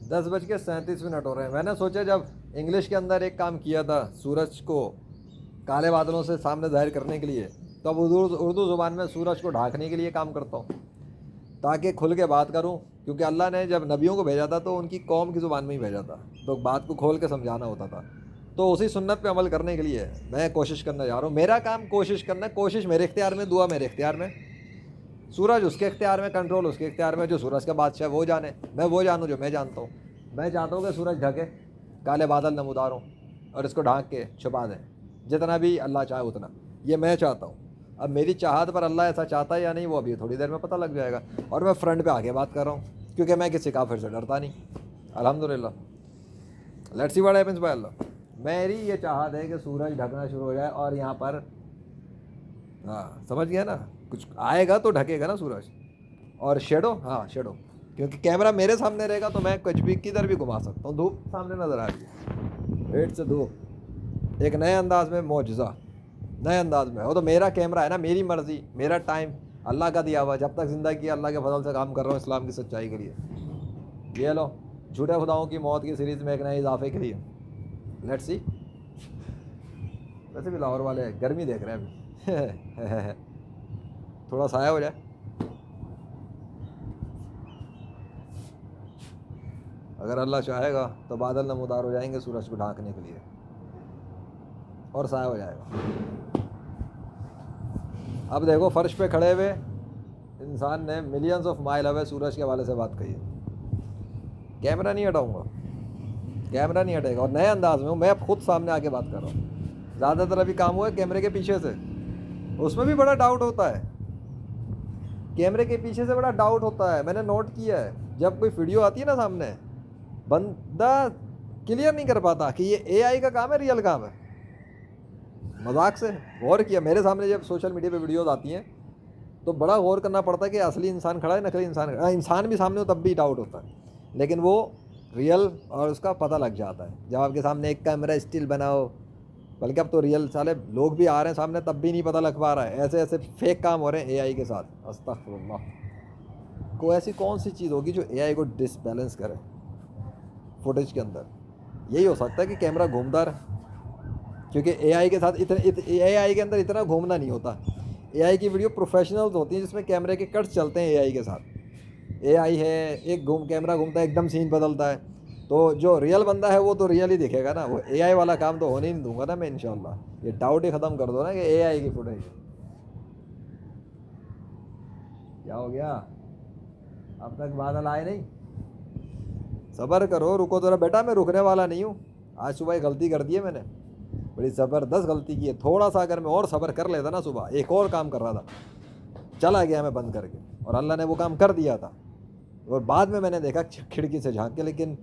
10:37 हो रहे हैं। मैंने सोचा जब इंग्लिश के अंदर एक काम किया था सूरज को काले बादलों से सामने ज़ाहिर करने के लिए, तो अब उर्दू ज़ुबान में सूरज को ढांकने के लिए काम करता हूँ ताकि खुल के बात करूँ। क्योंकि अल्लाह ने जब नबियों को भेजा था तो उनकी कौम की ज़ुबान में ही भेजा था, तो बात को खोल के समझाना होता था। तो उसी सुन्नत पे अमल करने के लिए मैं कोशिश करना चाह रहा हूँ। मेरा काम कोशिश करना है, कोशिश मेरे इख्तियार में, दुआ मेरे इख्तियार में, सूरज उसके इख्तियार में, कंट्रोल उसके इख्तियार में। जो सूरज का बादशाह वो जाने, मैं वो जानूँ जो मैं जानता हूँ। मैं चाहता हूँ कि सूरज ढके, काले बादल नमूदार हों और इसको ढांक के छुपा दें, जितना भी अल्लाह चाहे उतना। ये मैं चाहता हूँ। अब मेरी चाहत पर अल्लाह ऐसा चाहता है या नहीं, वो अभी थोड़ी देर में पता लग जाएगा। और मैं फ्रंट पे आके बात कर रहा हूँ क्योंकि मैं किसी काफिर से डरता नहीं। अल्हम्दुलिल्लाह। Let's see what happens by Allah. मेरी ये चाहत है कि सूरज ढकना शुरू हो जाए और यहाँ पर, हाँ समझ गया ना, कुछ आएगा तो ढकेगा ना सूरज। और शेडो, हाँ शेडो, क्योंकि कैमरा मेरे सामने रहेगा तो मैं कुछ भी किधर भी घुमा सकता हूँ। धूप सामने नज़र आ रही है, पेट से धूप, एक नए अंदाज में मौजज़ा, नए अंदाज में। वो तो मेरा कैमरा है ना, मेरी मर्ज़ी, मेरा टाइम अल्लाह का दिया हुआ। जब तक ज़िंदगी अल्लाह के फजल से काम कर रहा हूँ इस्लाम की सच्चाई के लिए। ये लो, झूठे खुदाओं की मौत की सीरीज़ में एक नए इजाफे के लिए। Let's see. वैसे भी लाहौर वाले गर्मी देख रहे हैं अभी थोड़ा साया हो जाए। अगर अल्लाह चाहेगा तो बादल नमूदार हो जाएंगे सूरज को ढांकने के लिए और साया हो जाएगा। अब देखो, फर्श पे खड़े हुए इंसान ने मिलियंस ऑफ माइल अवे सूरज के हवाले से बात कही है। कैमरा नहीं हटाऊंगा, कैमरा नहीं हटेगा, और नए अंदाज में हूँ। मैं अब खुद सामने आके बात कर रहा हूँ। ज़्यादातर अभी काम हुआ है कैमरे के पीछे से, उसमें भी बड़ा डाउट होता है। कैमरे के पीछे से बड़ा डाउट होता है, मैंने नोट किया है। जब कोई वीडियो आती है ना सामने, बंदा क्लियर नहीं कर पाता कि ये एआई का काम है, रियल काम है। मजाक से गौर किया, मेरे सामने जब सोशल मीडिया पे वीडियोस आती हैं तो बड़ा गौर करना पड़ता है कि असली इंसान खड़ा है, नकली इंसान खड़ा है। इंसान भी सामने हो तब भी डाउट होता है, लेकिन वो रियल और उसका पता लग जाता है जब आपके सामने एक कैमरा स्टिल बनाओ। बल्कि अब तो रियल साले लोग भी आ रहे हैं सामने, तब भी नहीं पता लग पा रहा है। ऐसे ऐसे फेक काम हो रहे हैं एआई के साथ। अस्तगफुरुल्लाह। कोई ऐसी कौन सी चीज़ होगी जो एआई को डिसबैलेंस करे फुटेज के अंदर? यही हो सकता है कि कैमरा घूमता रहे, क्योंकि एआई के साथ एआई के अंदर इतना घूमना नहीं होता। एआई की वीडियो प्रोफेशनल्स होती हैं जिसमें कैमरे के कट्स चलते हैं एआई के साथ। एआई है, एक कैमरा घूमता है, एकदम सीन बदलता है। तो जो रियल बंदा है वो तो रियल ही दिखेगा ना, वो एआई वाला काम तो होने ही नहीं दूंगा ना मैं इंशाल्लाह। ये डाउट ही ख़त्म कर दो ना कि एआई की फुटेज। क्या हो गया, अब तक बादल आए नहीं? सब्र करो, रुको ज़रा बेटा, मैं रुकने वाला नहीं हूँ। आज सुबह गलती कर दी है मैंने, बड़ी ज़बरदस्त गलती की है। थोड़ा सा अगर मैं और सब्र कर लेता ना, सुबह एक और काम कर रहा था, चला गया मैं बंद करके, और अल्लाह ने वो काम कर दिया था। और बाद में मैंने देखा खिड़की से झांक के, लेकिन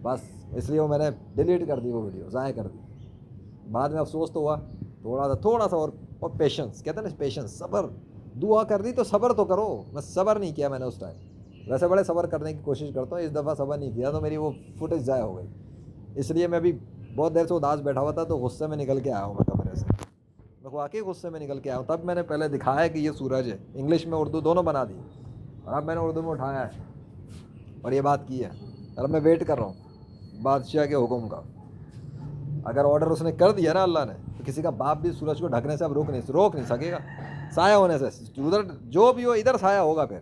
बस इसलिए वो मैंने डिलीट कर दी, वो वीडियो ज़ाया कर दी। बाद में अफसोस तो हुआ थोड़ा सा और पेशेंस कहते हैं ना, पेशेंस, सब्र। दुआ कर दी तो सब्र तो करो। मैं सब्र नहीं किया मैंने उस टाइम। वैसे बड़े सब्र करने की कोशिश करता हूँ, इस दफ़ा सब्र नहीं किया तो मेरी वो फुटेज ज़ाया हो गई। इसलिए मैं भी बहुत देर से उदास बैठा हुआ था, तो गुस्से में निकल के आया हूँ मैं कमरे से। मैं वाकई गुस्से में निकल के आया हूँ। तब मैंने पहले दिखाया कि ये सूरज है, इंग्लिश में उर्दू दोनों बना दी, और अब मैंने उर्दू में उठाया है और ये बात की है। और अब मैं वेट कर रहा हूँ बादशाह के हुक्म का। अगर ऑर्डर उसने कर दिया ना अल्लाह ने, तो किसी का बाप भी सूरज को ढकने से अब रोक नहीं सकेगा। साया होने से उधर जो भी हो, इधर साया होगा, फिर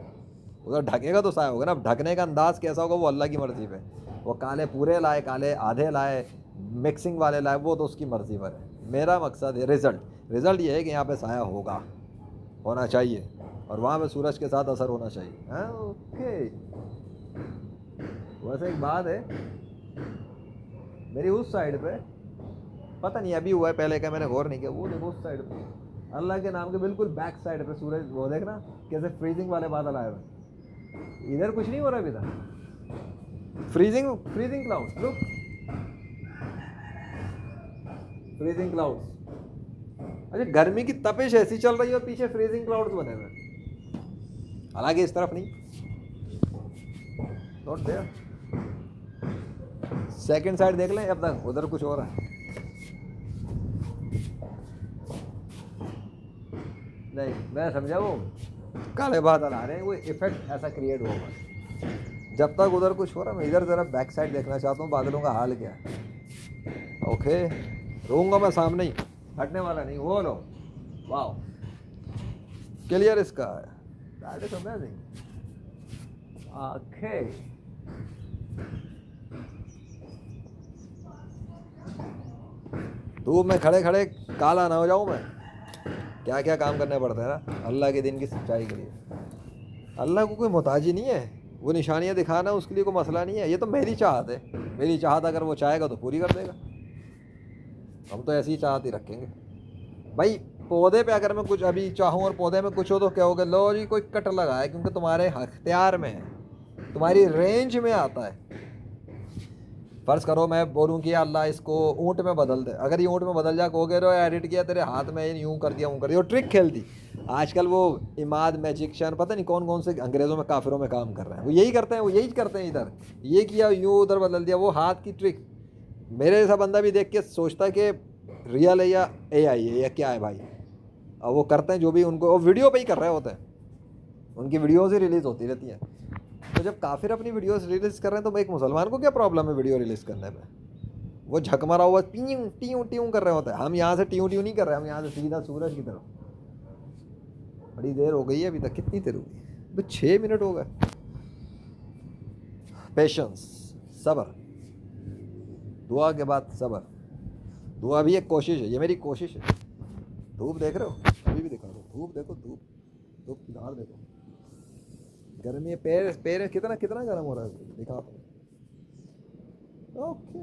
उधर ढकेगा तो साया होगा ना। अब ढकने का अंदाज़ कैसा होगा वो अल्लाह की मर्ज़ी पे। वो काले पूरे लाए, काले आधे लाए, मिक्सिंग वाले लाए, वो तो उसकी मर्ज़ी पर है। मेरा मकसद है रिज़ल्ट ये है कि यहाँ पे साया होना चाहिए, और वहाँ पे सूरज के साथ असर होना चाहिए। हाँ ओके। वैसे एक बात है, मेरी उस साइड पे पता नहीं अभी हुआ है, पहले का मैंने गौर नहीं किया, वो देखो उस साइड पे अल्लाह के नाम के बिल्कुल बैक साइड पे सूरज, वो देखना कैसे फ्रीजिंग वाले बादल आए हुए। इधर कुछ नहीं हो रहा अभी तक। Freezing clouds, look, freezing clouds. अच्छा, गर्मी की तपिश ऐसी चल रही है और पीछे फ्रीजिंग क्लाउड्स बने हुए। हालांकि इस तरफ नहीं, नोट देयर। सेकंड साइड देख लें, अब तक उधर कुछ हो रहा है। नहीं, मैं समझा वो काले बादल आ रहे हैं, वो इफेक्ट ऐसा क्रिएट होगा। जब तक उधर कुछ हो रहा, मैं इधर ज़रा बैक साइड देखना चाहता हूँ बादलों का हाल क्या है। ओके, रहूँगा मैं सामने ही, हटने वाला नहीं। वो लो, वाह, clear sky, that is amazing. Okay, धूप में खड़े खड़े काला ना हो जाऊँ मैं। क्या क्या काम करने पड़ते हैं ना अल्लाह के दिन की सच्चाई के लिए। अल्लाह को कोई मोहताजी नहीं है, वो निशानियाँ दिखाना उसके लिए कोई मसला नहीं है। ये तो मेरी चाहत है, मेरी चाहत अगर वो चाहेगा तो पूरी कर देगा। हम तो ऐसी ही चाहत ही रखेंगे भाई। पौधे पे अगर मैं कुछ अभी चाहूँ और पौधे में कुछ हो तो क्या होगा, लो जी कोई कट लगा है, क्योंकि तुम्हारे अख्तियार में है, तुम्हारी रेंज में आता है। फ़र्ज़ करो मैं बोलूँ कि अल्लाह इसको ऊँट में बदल दे, अगर ये ऊँट में बदल जा कहोगे रो एडिट किया तेरे हाथ में, यूँ कर दिया, यूँ कर दिया, वो ट्रिक खेलती। आजकल वो इमाद मैजिशियन पता नहीं कौन कौन से अंग्रेज़ों में काफिरों में काम कर रहे हैं, वो यही करते हैं, वो यही करते हैं। इधर ये किया, यूँ उधर बदल दिया, वो हाथ की ट्रिक। मेरे जैसा बंदा भी देख के सोचता है कि रियल है या AI है या क्या है भाई। अब वो करते हैं जो भी उनको, वो वीडियो पे ही कर रहे होते हैं, उनकी वीडियोज़ ही रिलीज़ होती रहती हैं। तो जब काफिर अपनी वीडियोस रिलीज़ कर रहे हैं तो एक मुसलमान को क्या प्रॉब्लम है वीडियो रिलीज़ करने में। वो झक मारा हुआ टीयूं टीयूं टीयूं कर रहे होते हैं। हम यहाँ से टीयूं टीयूं नहीं कर रहे, हम यहाँ से सीधा सूरज की तरफ। बड़ी देर हो गई है अभी तक, कितनी देर हो गई, तो 6 मिनट हो गए। पेशेंस, सब्र, दुआ के बाद सब्र। दुआ भी एक कोशिश है, ये मेरी कोशिश है। धूप देख रहे हो, अभी भी दिखा दो, धूप देखो, धूप, धूप की धार देखो, गर्मी है, पैर पैर कितना कितना गर्म हो रहा है, दिखा दो। ओके,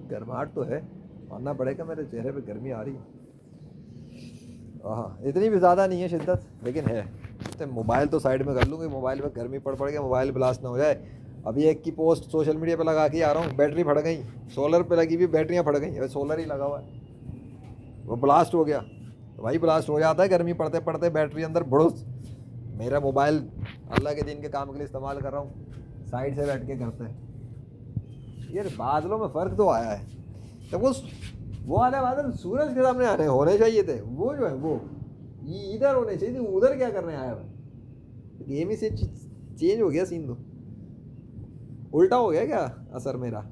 गर्माहट तो है, मानना पड़ेगा, मेरे चेहरे पे गर्मी आ रही है। हाँ, इतनी भी ज़्यादा नहीं है शिद्दत, लेकिन है। तो मोबाइल तो साइड में कर लूँगी, मोबाइल पे गर्मी पड़ के मोबाइल ब्लास्ट ना हो जाए। अभी एक की पोस्ट सोशल मीडिया पे लगा के आ रहा हूँ, बैटरी फट गई, सोलर पे लगी हुई बैटरियाँ फट गई, अभी सोलर ही लगा हुआ है, वो ब्लास्ट हो गया। तो भाई ब्लास्ट हो जाता है गर्मी पड़ते पड़ते, बैटरी अंदर भड़ोस। मेरा मोबाइल अल्लाह के दिन के काम के लिए इस्तेमाल कर रहा हूँ, साइड से बैठ के करते हैं। यार बादलों में फ़र्क तो आया है, तो वो वाले बादल सूरज के सामने आने होने चाहिए थे, वो जो है वो इधर होने चाहिए थे, उधर क्या करने आया भाई। गेम ही से चेंज हो गया सीन, तो उल्टा हो गया क्या असर मेरा।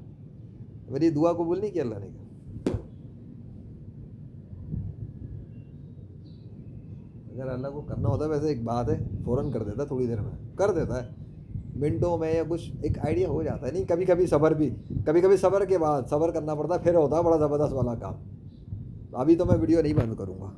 मेरी दुआ कबूल नहीं किया अल्लाह ने। अगर अल्लाह को करना होता है, वैसे एक बात है, फ़ौरन कर देता, थोड़ी देर में कर देता है, मिनटों में या कुछ एक आइडिया हो जाता है। नहीं, कभी कभी सब्र भी, कभी कभी सब्र के बाद सब्र करना पड़ता है, फिर होता है बड़ा ज़बरदस्त वाला काम। अभी तो मैं वीडियो नहीं बंद करूँगा।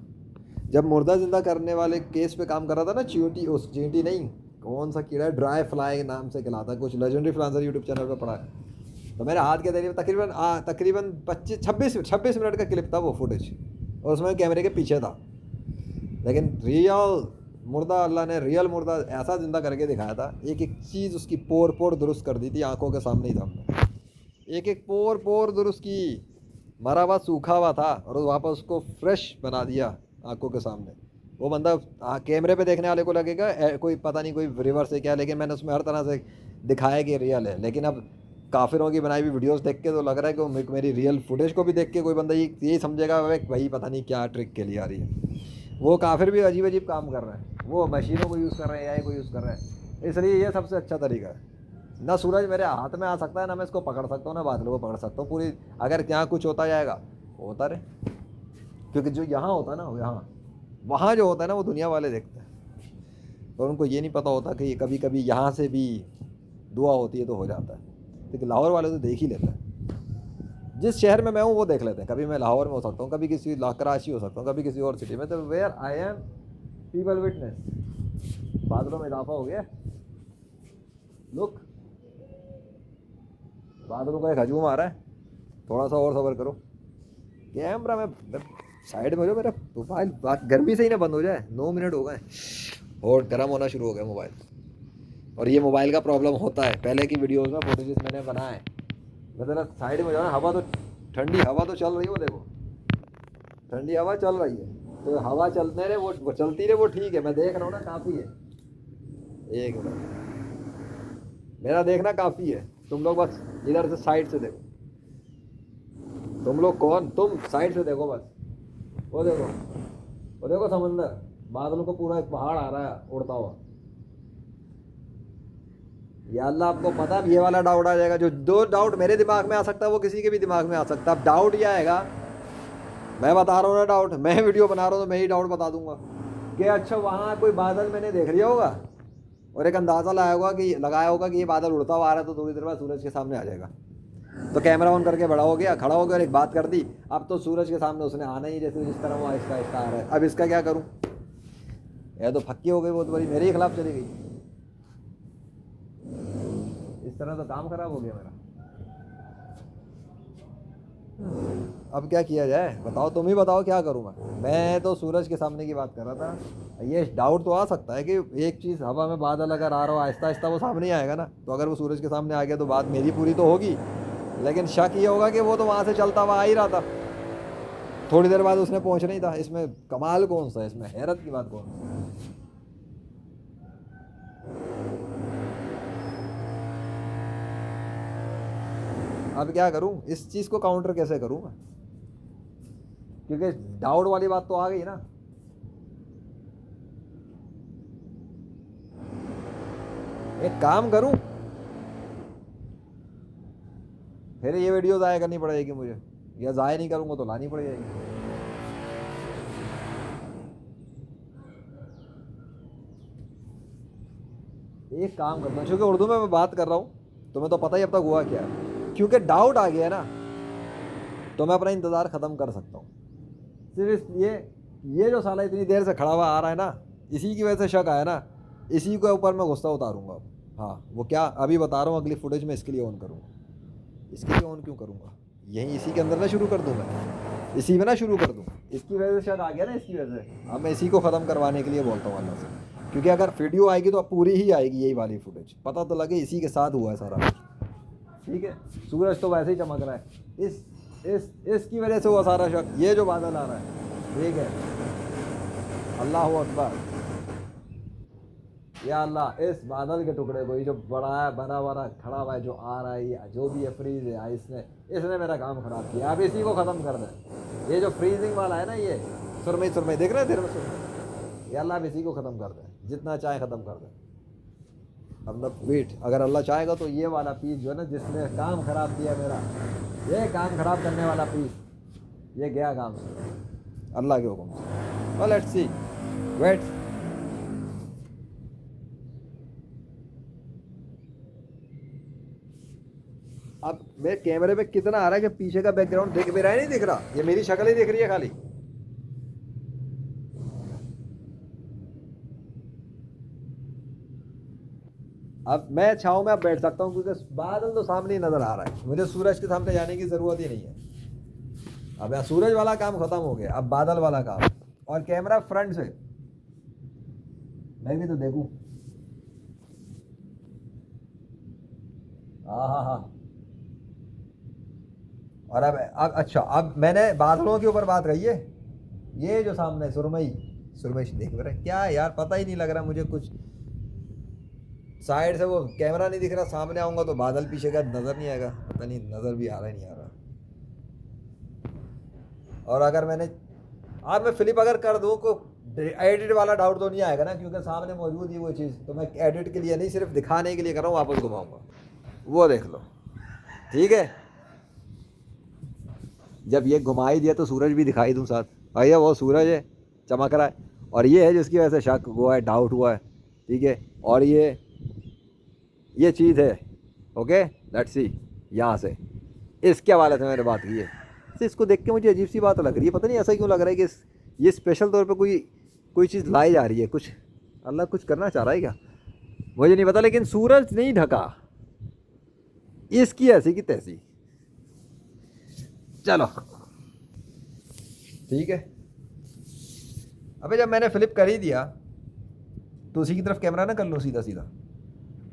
जब मुर्दा ज़िंदा करने वाले केस पे काम कर रहा था ना, चींटी, उस चींटी नहीं, कौन सा कीड़ा है, ड्राई फ्लाई नाम से कहलाता, कुछ लेजेंडरी फ्लांसर यूट्यूब चैनल पर पड़ा है। तो मेरे हाथ के तकरीबन तकरीबन 26 मिनट का क्लिप था वो फुटेज, और उसमें कैमरे के पीछे था। लेकिन रियल मुर्दा, अल्लाह ने रियल मुर्दा ऐसा ज़िंदा करके दिखाया था, एक एक चीज़ उसकी पोर पोर दुरुस्त कर दी थी, आंखों के सामने ही था हमने। एक एक पोर पोर दुरुस्त की, मरा हुआ सूखा हुआ था और वापस उसको फ्रेश बना दिया आंखों के सामने। वो बंदा कैमरे पे देखने वाले को लगेगा कोई पता नहीं कोई रिवर्स है क्या, लेकिन मैंने उसमें हर तरह से दिखाया कि रियल है। लेकिन अब काफिरों की बनाई हुई वीडियोस देख के तो लग रहा है कि मेरी रियल फुटेज को भी देख के कोई बंदा यही समझेगा भाई पता नहीं क्या ट्रिक के लिए आ रही है। वो काफिर भी अजीब अजीब काम कर रहे हैं, वो मशीनों को यूज़ कर रहे हैं, AI को यूज़ कर रहे हैं। इसलिए ये सबसे अच्छा तरीका है। ना सूरज मेरे हाथ में आ सकता है, ना मैं इसको पकड़ सकता हूँ, ना बादलों को पकड़ सकता हूँ पूरी। अगर यहाँ कुछ होता जाएगा होता रहे, क्योंकि जो यहाँ होता है ना, यहाँ वहाँ जो होता है ना, वो दुनिया वाले देखते हैं, और उनको ये नहीं पता होता कि कभी कभी यहाँ से भी दुआ होती है तो हो जाता है। लेकिन लाहौर वाले तो देख ही लेते हैं, जिस शहर में मैं हूँ वो देख लेते हैं। कभी मैं लाहौर में हो सकता हूँ, कभी किसी कराची हो सकता हूँ, कभी किसी और सिटी में, तो where I am people witness. बादलों में इजाफा हो गया, लुक, बादलों का एक हजूम आ रहा है, थोड़ा सा और सब्र करो। कैमरा में साइड में हो जाओ, मेरा मोबाइल गर्मी से ही ना बंद हो जाए। 9 मिनट हो गए और गर्म होना शुरू हो गया मोबाइल। और ये मोबाइल का प्रॉब्लम होता है, पहले की वीडियोस में फुटेजेस मैंने बनाए। मतलब साइड में जाओ ना, हवा तो ठंडी हवा तो चल रही हो, देखो ठंडी हवा चल रही है, तो हवा चलने रहे, वो चलती रहे, वो ठीक है, मैं देख रहा हूँ ना, काफ़ी है। एक मिनट, मेरा देखना काफ़ी है, तुम लोग बस इधर से साइड से देखो। तुम लोग कौन, तुम साइड से देखो बस, वो देखो, वो देखो समंदर, बादलों को पूरा एक पहाड़ आ रहा है उड़ता हुआ। या अल्लाह आपको पता है ये वाला डाउट आ जाएगा, जो दो डाउट मेरे दिमाग में आ सकता है वो किसी के भी दिमाग में आ सकता है। अब डाउट ये आएगा, मैं बता रहा हूँ ना डाउट, मैं वीडियो बना रहा हूँ तो मैं ही डाउट बता दूंगा कि अच्छा वहाँ कोई बादल मैंने देख लिया होगा और एक अंदाज़ा लगाया होगा कि ये बादल उड़ता हुआ आ रहा है तो थोड़ी देर बाद सूरज के सामने आ जाएगा। तो कैमरा ऑन करके बड़ा हो गया, खड़ा हो गया और एक बात कर दी, अब तो सूरज के सामने उसने आना ही, जैसे जिस तरह वो आहिस्ता आहिस्ता आ रहा है। अब इसका क्या करूँ? यह तो फक्की हो गई बहुत बड़ी, मेरे ही खिलाफ चली गई। इस तरह तो काम खराब हो गया मेरा। अब क्या किया जाए बताओ, तुम ही बताओ क्या करूँ मैं तो सूरज के सामने की बात कर रहा था। ये डाउट तो आ सकता है कि एक चीज़, हवा में बादल अगर आ रहा हो आहिस्ता आहिस्ता वो सामने ही आएगा ना, तो अगर वो सूरज के सामने आ गया तो बात मेरी पूरी तो होगी। लेकिन शक ये होगा कि वो तो वहाँ से चलता हुआ आ ही रहा था, थोड़ी देर बाद उसने पहुँचना ही था। इसमें कमाल कौन सा है, इसमें हैरत की बात कौन सी? अब क्या करूं, इस चीज़ को काउंटर कैसे करूं मैं? क्योंकि डाउट वाली बात तो आ गई ना। एक काम करूं, फिर ये वीडियो ज़ाया करनी पड़ेगी मुझे, या ज़ाया नहीं करूंगा तो लानी पड़ जाएगी। एक काम करता हूँ, क्योंकि उर्दू में मैं बात कर रहा हूँ, तुम्हें तो पता ही अब तक हुआ क्या है। क्योंकि डाउट आ गया ना, तो मैं अपना इंतज़ार ख़त्म कर सकता हूँ। सिर्फ ये जो साला इतनी देर से खड़ा हुआ आ रहा है ना, इसी की वजह से शक आया ना, इसी के ऊपर मैं गुस्सा उतारूंगा अब। हाँ वो क्या अभी बता रहा हूँ, अगली फुटेज में इसके लिए ऑन करूँगा। इसके लिए ऑन क्यों करूँगा? यहीं इसी के अंदर ना शुरू कर दूँ मैं, इसी में ना शुरू कर दूँ। इसकी वजह से शक आ गया ना, इसकी वजह से अब मैं इसी को ख़त्म करवाने के लिए बोलता हूँ अल्लाह से। क्योंकि अगर वीडियो आएगी तो अब पूरी ही आएगी यही वाली फुटेज, पता तो लगे इसी के साथ हुआ है सारा कुछ। ठीक है, सूरज तो वैसे ही चमक रहा है, इसकी वजह से हुआ सारा शक। ये जो बादल आ रहा है, ठीक है, अल्लाह अकबर, या अल्लाह इस बादल के टुकड़े को, ये जो बड़ा है बना बना खड़ा हुआ है, जो आ रहा है, ये जो भी है फ्रीज है, इसने मेरा काम खराब किया। अब इसी को ख़त्म कर दें। ये जो फ्रीजिंग वाला है ना, ये सुरमई सुरमई देख रहे हैं, देर में सुरमई, या अल्लाह अब इसी को ख़त्म कर दें, जितना चाहे ख़त्म कर दें। अब ना वेट, अगर अल्लाह चाहेगा तो ये वाला पीस जो है ना, जिसने काम ख़राब किया मेरा, ये काम ख़राब करने वाला पीस, ये गया काम से अल्लाह के हुक्म से। Let's see, wait. अब मेरे कैमरे पे कितना आ रहा है कि पीछे का बैकग्राउंड दिख भी रहा है, नहीं दिख रहा, ये मेरी शक्ल ही दिख रही है खाली। अब मैं छाँव में अब बैठ सकता हूँ, क्योंकि बादल तो सामने ही नजर आ रहा है, मुझे सूरज के सामने जाने की जरूरत ही नहीं है। अब यहाँ सूरज वाला काम खत्म हो गया, अब बादल वाला काम। और कैमरा फ्रंट से मैं भी तो देखूं। हाँ हाँ हाँ। और अब अच्छा, अब मैंने बादलों के ऊपर बात कही है, ये जो सामने सुरमई सुरमई देख रहे क्या यार, पता ही नहीं लग रहा मुझे कुछ। साइड से वो कैमरा नहीं दिख रहा, सामने आऊंगा तो बादल पीछे का नजर नहीं आएगा, पता नहीं नजर भी आ रहा है नहीं आ रहा। और अगर मैंने अब मैं फ्लिप अगर कर दूँ को एडिट वाला डाउट तो नहीं आएगा ना, क्योंकि सामने मौजूद ही वो चीज़, तो मैं एडिट के लिए नहीं, सिर्फ दिखाने के लिए कर रहा हूँ, वापस घुमाऊंगा, वो देख लो। ठीक है, जब ये घुमा ही दिया तो सूरज भी दिखाई दूँ साथ, भैया वो सूरज है चमक रहा है, और ये है जिसकी वजह से शक हुआ है, डाउट हुआ है। ठीक है, और ये चीज़ है। ओके, लेट्स सी, यहाँ से इसके हवाले से मैंने बात की है। तो इसको देख के मुझे अजीब सी बात लग रही है, पता नहीं ऐसा क्यों लग रहा है कि ये स्पेशल तौर पे कोई चीज़ लाई जा रही है, कुछ अल्लाह कुछ करना चाह रहा है क्या, मुझे नहीं पता। लेकिन सूरज नहीं ढका, इसकी ऐसी की तैसी। चलो ठीक है, अबे जब मैंने फ्लिप कर ही दिया तो उसी की तरफ कैमरा ना कर लो सीधा सीधा।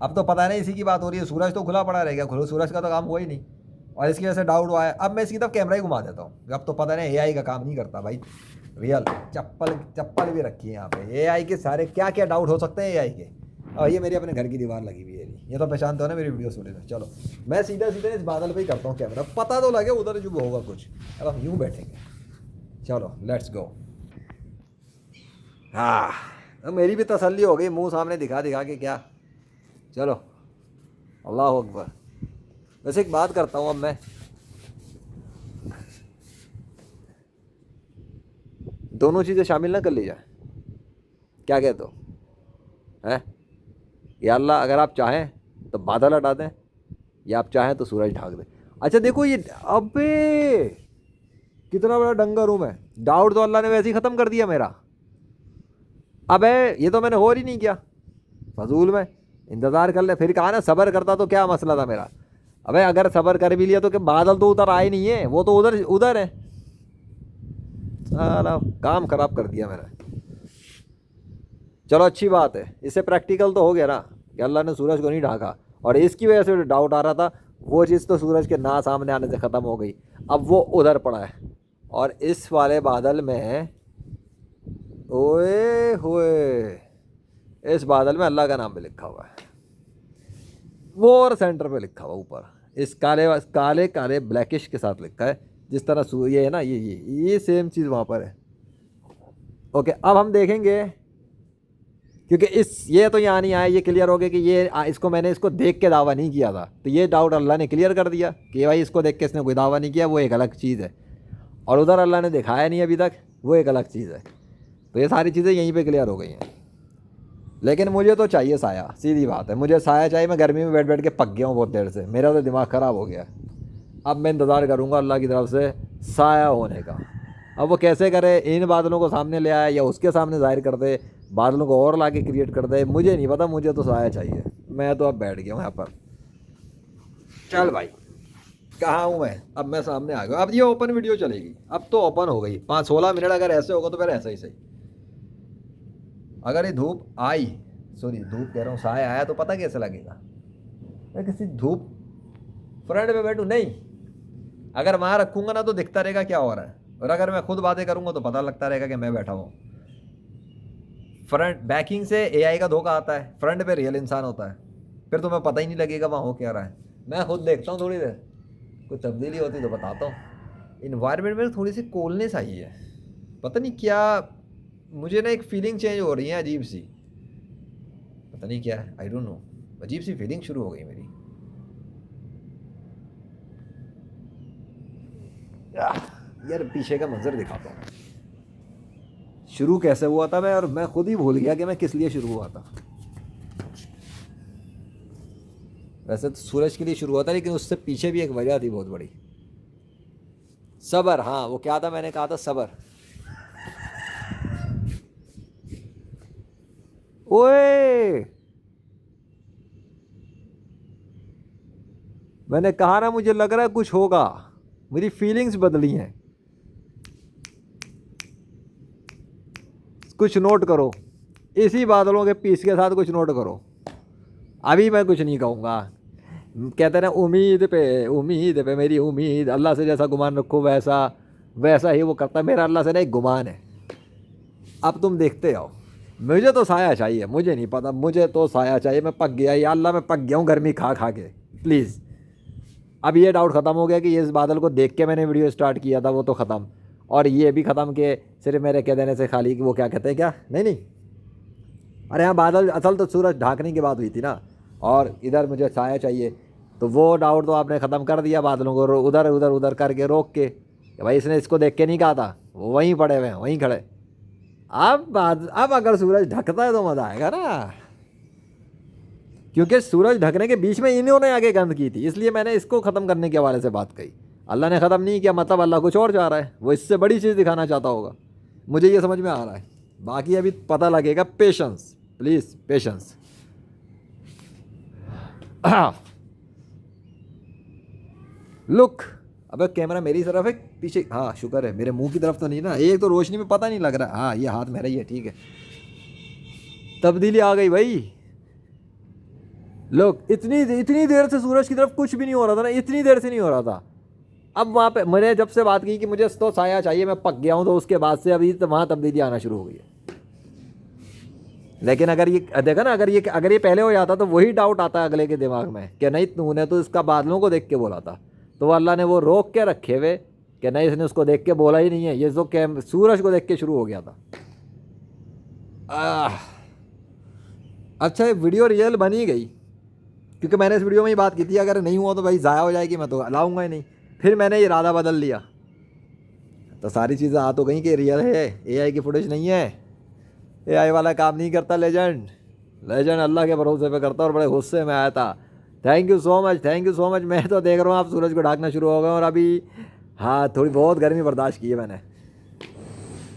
अब तो पता नहीं इसी की बात हो रही है, सूरज तो खुला पड़ा रहेगा, खुला सूरज का तो काम हुआ ही नहीं, और इसकी वजह से डाउट हुआ है। अब मैं इसकी तरफ कैमरा ही घुमा देता हूँ, अब तो पता नहीं एआई का काम नहीं करता भाई, रियल चप्पल भी रखी है यहाँ पे। एआई के सारे क्या क्या डाउट हो सकते हैं एआई के। और ये मेरी अपने घर की दीवार लगी हुई है, ये तो पहचानते हो ना मेरी वीडियो सुने से। चलो मैं सीधा सीधा इस बादल पे ही करता हूँ कैमरा, पता तो लगे उधर जो होगा कुछ। अब हम यूँ बैठेंगे, चलो लेट्स गो। हाँ, अब मेरी भी तसल्ली हो गई, मुंह सामने दिखा दिखा के क्या। चलो अल्लाह अकबर। वैसे एक बात करता हूँ अब मैं, दोनों चीज़ें शामिल ना कर ली जाए, क्या कहते हो? हैं? या अल्लाह अगर आप चाहें तो बादल हटा दें, या आप चाहें तो सूरज ढाक दें। अच्छा देखो ये, अबे कितना बड़ा डंगर हूँ मैं, डाउट तो अल्लाह ने वैसे ही ख़त्म कर दिया मेरा। अबे ये तो मैंने और ही नहीं किया, फजूल में इंतज़ार कर ले, फिर कहा ना सब्र करता तो क्या मसला था मेरा। अबे अगर सब्र कर भी लिया तो क्या बादल तो उतर आए नहीं है, वो तो उधर उधर है। साला काम खराब कर दिया मैंने। चलो अच्छी बात है, इससे प्रैक्टिकल तो हो गया ना कि अल्लाह ने सूरज को नहीं ढाका, और इसकी वजह से डाउट आ रहा था, वो चीज़ तो सूरज के ना सामने आने से ख़त्म हो गई, अब वो उधर पड़ा है। और इस वाले बादल में, ओए होए, इस बादल में अल्लाह का नाम भी लिखा हुआ है, वो और सेंटर पे लिखा हुआ ऊपर, इस काले काले काले ब्लैकिश के साथ लिखा है, जिस तरह ये है ना, ये सेम चीज़ वहाँ पर है। ओके अब हम देखेंगे, क्योंकि इस ये तो यहाँ नहीं आया, ये क्लियर हो गया कि ये इसको मैंने इसको देख के दावा नहीं किया था, तो ये डाउट अल्लाह ने क्लियर कर दिया कि भाई इसको देख के इसने कोई दावा नहीं किया, वो एक अलग चीज़ है, और उधर अल्लाह ने दिखाया नहीं अभी तक, वो एक अलग चीज़ है। तो ये सारी चीज़ें यहीं पे क्लियर हो गई हैं। लेकिन मुझे तो चाहिए साया, सीधी बात है, मुझे साया चाहिए। मैं गर्मी में बैठ बैठ के पक गया हूँ बहुत देर से, मेरा तो दिमाग ख़राब हो गया। अब मैं इंतज़ार करूँगा अल्लाह की तरफ से साया होने का। अब वो कैसे करे, इन बादलों को सामने ले आए या उसके सामने ज़ाहिर कर दे, बादलों को और ला के क्रिएट कर दे, मुझे नहीं पता, मुझे तो साया चाहिए। मैं तो अब बैठ गया हूँ यहाँ पर। चल भाई कहाँ हूँ मैं, अब मैं सामने आ गया। अब ये ओपन वीडियो चलेगी, अब तो ओपन हो गई 5-16 मिनट। अगर ऐसे होगा तो फिर ऐसा ही सही। अगर ये धूप आई, सॉरी धूप कह रहा हूँ, साया आया तो पता कैसे लगेगा? मैं किसी धूप फ्रंट पे बैठूँ नहीं, अगर वहाँ रखूँगा ना तो दिखता रहेगा क्या हो रहा है, और अगर मैं खुद बातें करूँगा तो पता लगता रहेगा कि मैं बैठा हूँ। फ्रंट बैकिंग से एआई का धोखा आता है, फ्रंट पे रियल इंसान होता है, फिर तुम्हें पता ही नहीं लगेगा वहाँ हो क्या रहा है। मैं खुद देखता हूँ, थोड़ी देर कुछ तब्दीली होती तो बताता हूँ। इन्वायरमेंट में थोड़ी सी कोल्डनेस आई है, पता नहीं क्या, मुझे ना एक फीलिंग चेंज हो रही है अजीब सी, पता नहीं क्या है, आई डोंट नो, अजीब सी फीलिंग शुरू हो गई मेरी। यार पीछे का मंजर दिखाता हूँ, शुरू कैसे हुआ था मैं, और मैं खुद ही भूल गया कि मैं किस लिए शुरू हुआ था। वैसे तो सूरज के लिए शुरू हुआ था, लेकिन उससे पीछे भी एक वजह थी बहुत बड़ी, सबर। हाँ वो क्या था, मैंने कहा था सबर। ओए मैंने कहा ना, मुझे लग रहा है कुछ होगा, मेरी फीलिंग्स बदली हैं। कुछ नोट करो, इसी बादलों के पीस के साथ कुछ नोट करो। अभी मैं कुछ नहीं कहूँगा, कहते हैं ना उम्मीद पे मेरी उम्मीद, अल्लाह से जैसा गुमान रखो वैसा वैसा ही वो करता है। मेरा अल्लाह से ना एक गुमान है। अब तुम देखते हो, मुझे तो साया चाहिए, मुझे नहीं पता, मुझे तो साया चाहिए। मैं पक गया या अल्लाह, मैं पक गया हूँ गर्मी खा खा के, प्लीज़। अब ये डाउट ख़त्म हो गया कि ये इस बादल को देख के मैंने वीडियो स्टार्ट किया था, वो तो ख़त्म। और ये भी ख़त्म कि सिर्फ मेरे कह देने से खाली कि वो क्या कहते हैं, क्या नहीं नहीं, अरे हाँ बादल, असल तो सूरज ढाकने की बात हुई थी ना, और इधर मुझे छाया चाहिए, तो वो डाउट तो आपने ख़त्म कर दिया बादलों को उधर उधर उधर करके रोक के, कि भाई इसने इसको देख के नहीं कहा था, वो वहीं पड़े हुए हैं वहीं खड़े। अब अगर सूरज ढकता है तो मज़ा आएगा ना, क्योंकि सूरज ढकने के बीच में इन्होंने आगे गंद की थी, इसलिए मैंने इसको ख़त्म करने के हवाले से बात कही। अल्लाह ने ख़त्म नहीं किया, मतलब अल्लाह कुछ और चाह रहा है, वो इससे बड़ी चीज़ दिखाना चाहता होगा, मुझे ये समझ में आ रहा है। बाकी अभी पता लगेगा, पेशेंस प्लीज़, पेशेंस। लुक, अबे कैमरा मेरी तरफ है पीछे, हाँ शुक्र है मेरे मुंह की तरफ तो नहीं ना, एक तो रोशनी में पता नहीं लग रहा। हाँ ये हाथ मेरा ही है, ठीक है, तब्दीली आ गई भाई। लोग इतनी इतनी देर से सूरज की तरफ कुछ भी नहीं हो रहा था ना, इतनी देर से नहीं हो रहा था। अब वहाँ पे मैंने जब से बात की कि मुझे तो साया चाहिए, मैं पक गया हूँ, तो उसके बाद से अभी तो वहाँ तब्दीली आना शुरू हो गई है। लेकिन अगर ये देखा ना, अगर ये पहले हो जाता तो वही डाउट आता है अगले के दिमाग में कि नहीं तूने तो इसका बादलों को देख के बोला था, तो अल्लाह ने वो रोक के रखे हुए कि नहीं इसने उसको देख के बोला ही नहीं है, ये तो सूरज को देख के शुरू हो गया था। अच्छा ये वीडियो रियल बनी गई, क्योंकि मैंने इस वीडियो में ही बात की थी अगर नहीं हुआ तो भाई ज़ाया हो जाएगी, मैं तो लाऊंगा ही नहीं। फिर मैंने ये इरादा बदल लिया, तो सारी चीज़ें आ तो गई कि रियल है, एआई की फुटेज नहीं है। एआई वाला काम नहीं करता लेजेंड, लेजेंड अल्लाह के भरोसे पे करता। और बड़े गुस्से में आया था। Thank you so much, thank you so much. मैं तो देख रहा हूँ आप सूरज को ढाकना शुरू हो गए, और अभी हाँ थोड़ी बहुत गर्मी बर्दाश्त की है मैंने।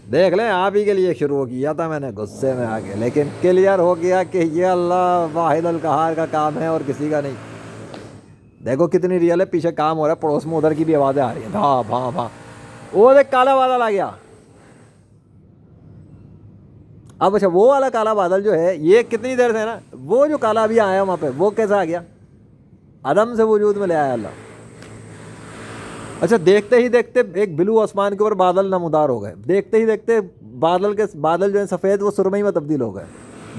देख लें, आप ही के लिए शुरू किया था मैंने गुस्से में आके, लेकिन क्लियर हो गया कि ये अल्लाह वाहिद अल कहार का काम है और किसी का नहीं। देखो कितनी रियल है, पीछे काम हो रहा है, पड़ोस में उधर की भी आवाज़ें आ रही हैं, धा भा भा। वो देख काला बादल आ गया। अब अच्छा वो वाला काला बादल जो है ये कितनी देर से है ना, वो जो काला अभी आया वहाँ पे वो कैसा आ गया, अदम से वजूद में ले आया अल्लाह। अच्छा देखते ही देखते एक ब्लू आसमान के ऊपर बादल नमूदार हो गए, देखते ही देखते बादल जो है सफ़ेद वो सुरमई में तब्दील हो गए,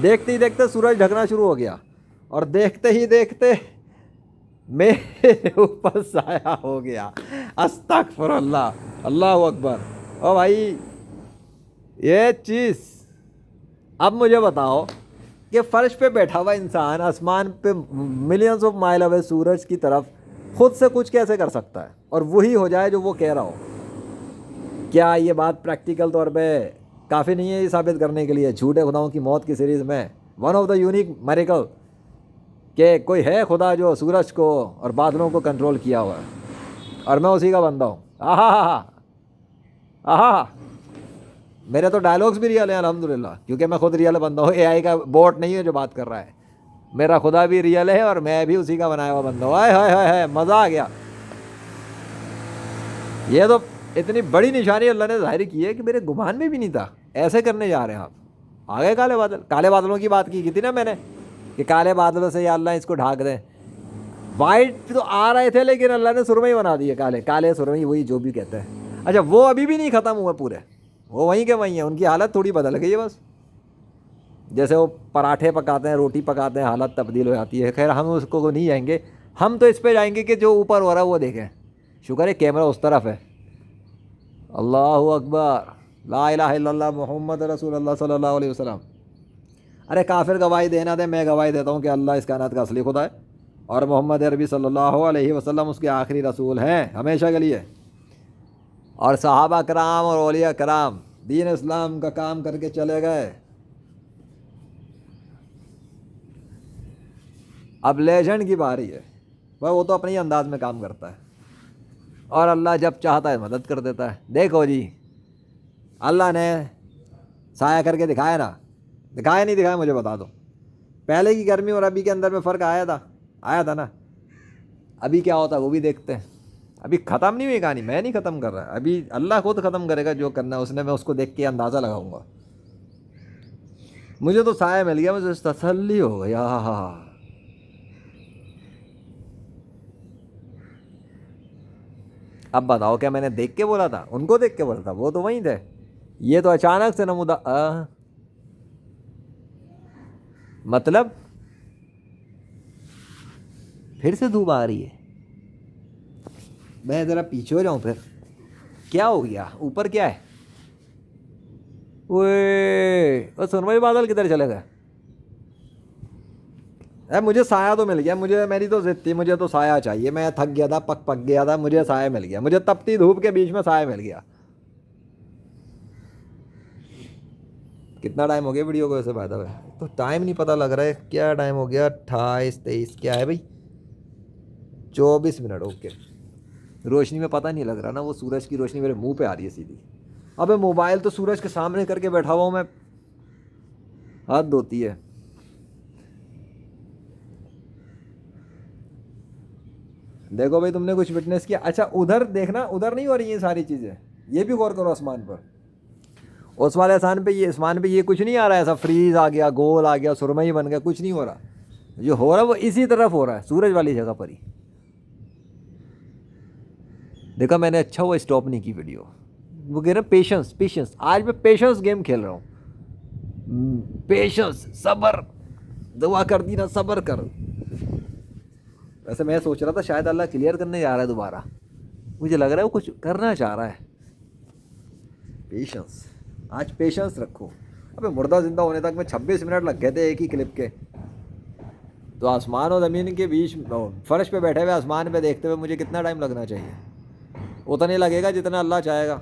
देखते ही देखते सूरज ढकना शुरू हो गया, और देखते ही देखते मेरे ऊपर साया हो गया। अस्तगफुरुल्लाह, अल्लाहु अकबर। ओ भाई ये चीज़, अब मुझे बताओ कि फ़र्श पे बैठा हुआ इंसान आसमान पे मिलियंस ऑफ माइल अवे सूरज की तरफ खुद से कुछ कैसे कर सकता है और वही हो जाए जो वो कह रहा हो? क्या ये बात प्रैक्टिकल तौर पे काफ़ी नहीं है ये साबित करने के लिए झूठे खुदाओं की मौत की सीरीज़ में one of the unique miracle कि कोई है खुदा जो सूरज को और बादलों को कंट्रोल किया हुआ है और मैं उसी का बंदा हूँ? आहा आहा, मेरे तो डायलॉग्स भी रियल हैं अल्हम्दुलिल्लाह, क्योंकि मैं खुद रियल बंदा हूँ। एआई का बोट नहीं है जो बात कर रहा है, मेरा खुदा भी रियल है और मैं भी उसी का बनाया हुआ बंदा हूँ। हाय हाय हाय हाय, मज़ा आ गया। ये तो इतनी बड़ी निशानी अल्लाह ने ज़ाहिर की है कि मेरे गुमान में भी नहीं था ऐसे करने जा रहे हैं आप। आ गए काले बादल। काले बादलों की बात की थी ना मैंने कि काले बादलों से या अल्लाह इसको ढाक दें। वाइट तो आ रहे थे लेकिन अल्लाह ने सुरमई बना दिए, काले काले सुरमई, वही जो भी कहते हैं। अच्छा वो अभी भी नहीं ख़त्म हुए पूरे, वो वहीं के वहीं हैं, उनकी हालत थोड़ी बदल गई है बस। जैसे वो पराठे पकाते हैं, रोटी पकाते हैं, हालत तब्दील हो जाती है। खैर हम उसको नहीं जाएंगे, हम तो इस पे जाएंगे कि जो ऊपर हो रहा है वो देखें। शुक्र है कैमरा उस तरफ है। अल्लाहु अकबर, ला इलाहा इल्लल्लाह मुहम्मद रसूलुल्लाह सल्लल्लाहु अलैहि वसल्लम। अरे काफिर गवाही देना दे, मैं गवाही देता हूँ कि अल्लाह इस कायनात का असली खुदा है और मोहम्मद अरबी सल्लल्लाहु अलैहि वसल्लम उसके आखिरी रसूल हैं हमेशा के लिए। और सहाबा कराम और औलिया कराम दीन इस्लाम का काम करके चले गए। अब लेजेंड की बारी है, वह वो तो अपने ही अंदाज में काम करता है और अल्लाह जब चाहता है मदद कर देता है। देखो जी अल्लाह ने साया करके दिखाया ना, दिखाया नहीं दिखाया मुझे बता दो। पहले की गर्मी और अभी के अंदर में फ़र्क आया था ना। अभी क्या होता है वो भी देखते हैं। अभी ख़त्म नहीं हुई कहानी, मैं नहीं ख़त्म कर रहा, अभी अल्लाह खुद ख़त्म करेगा जो करना है उसने। मैं उसको देख के अंदाज़ा लगाऊंगा। मुझे तो साया मिल गया, मुझे तसल्ली हो गई। हाँ, अब बताओ क्या मैंने देख के बोला था, उनको देख के बोला था? वो तो वहीं थे। ये तो अचानक से नमूदा मतलब फिर से धूप आ रही है। मैं ज़रा पीछे हो जाऊं फिर। क्या हो गया ऊपर, क्या है? वो सुनवाई बादल किधर चले गए? अरे मुझे साया तो मिल गया, मुझे मेरी तो जिद थी, मुझे तो साया चाहिए। मैं थक गया था, पक गया था, मुझे साया मिल गया। मुझे तपती धूप के बीच में साया मिल गया। कितना टाइम हो गया वीडियो को वैसे बाय द वे? तो टाइम नहीं पता लग रहा है, क्या टाइम हो गया? 28 23 क्या है भाई? 24 मिनट। ओके, रोशनी में पता नहीं लग रहा ना, वो सूरज की रोशनी मेरे मुंह पे आ रही है सीधी। अबे मोबाइल तो सूरज के सामने करके बैठा हुआ हूँ मैं, हद होती है। देखो भाई तुमने कुछ विटनेस किया? अच्छा उधर देखना, उधर नहीं हो रही ये सारी चीज़ें, ये भी गौर करो आसमान पर। उस वाले आसमान पे ये कुछ नहीं आ रहा है, ऐसा फ्रीज आ गया, गोल आ गया, सुरमई बन गया, कुछ नहीं हो रहा। जो हो रहा है वो इसी तरफ हो रहा है, सूरज वाली जगह पर ही। देखा मैंने, अच्छा हुआ स्टॉप नहीं की वीडियो। वो कह रहे पेशेंस पेशेंस, आज मैं पेशेंस गेम खेल रहा हूँ। पेशेंस, सब्र, दुआ कर दी ना, सब्र कर। वैसे मैं सोच रहा था शायद अल्लाह क्लियर करने जा रहा है दोबारा, मुझे लग रहा है वो कुछ करना चाह रहा है। पेशेंस, आज पेशेंस रखो। अबे मुर्दा जिंदा होने तक में 26 मिनट लग गए थे एक ही क्लिप के। तो आसमान और ज़मीन के बीच, फर्श पे बैठे हुए आसमान पे देखते हुए मुझे कितना टाइम लगना चाहिए? उतना ही लगेगा जितना अल्लाह चाहेगा।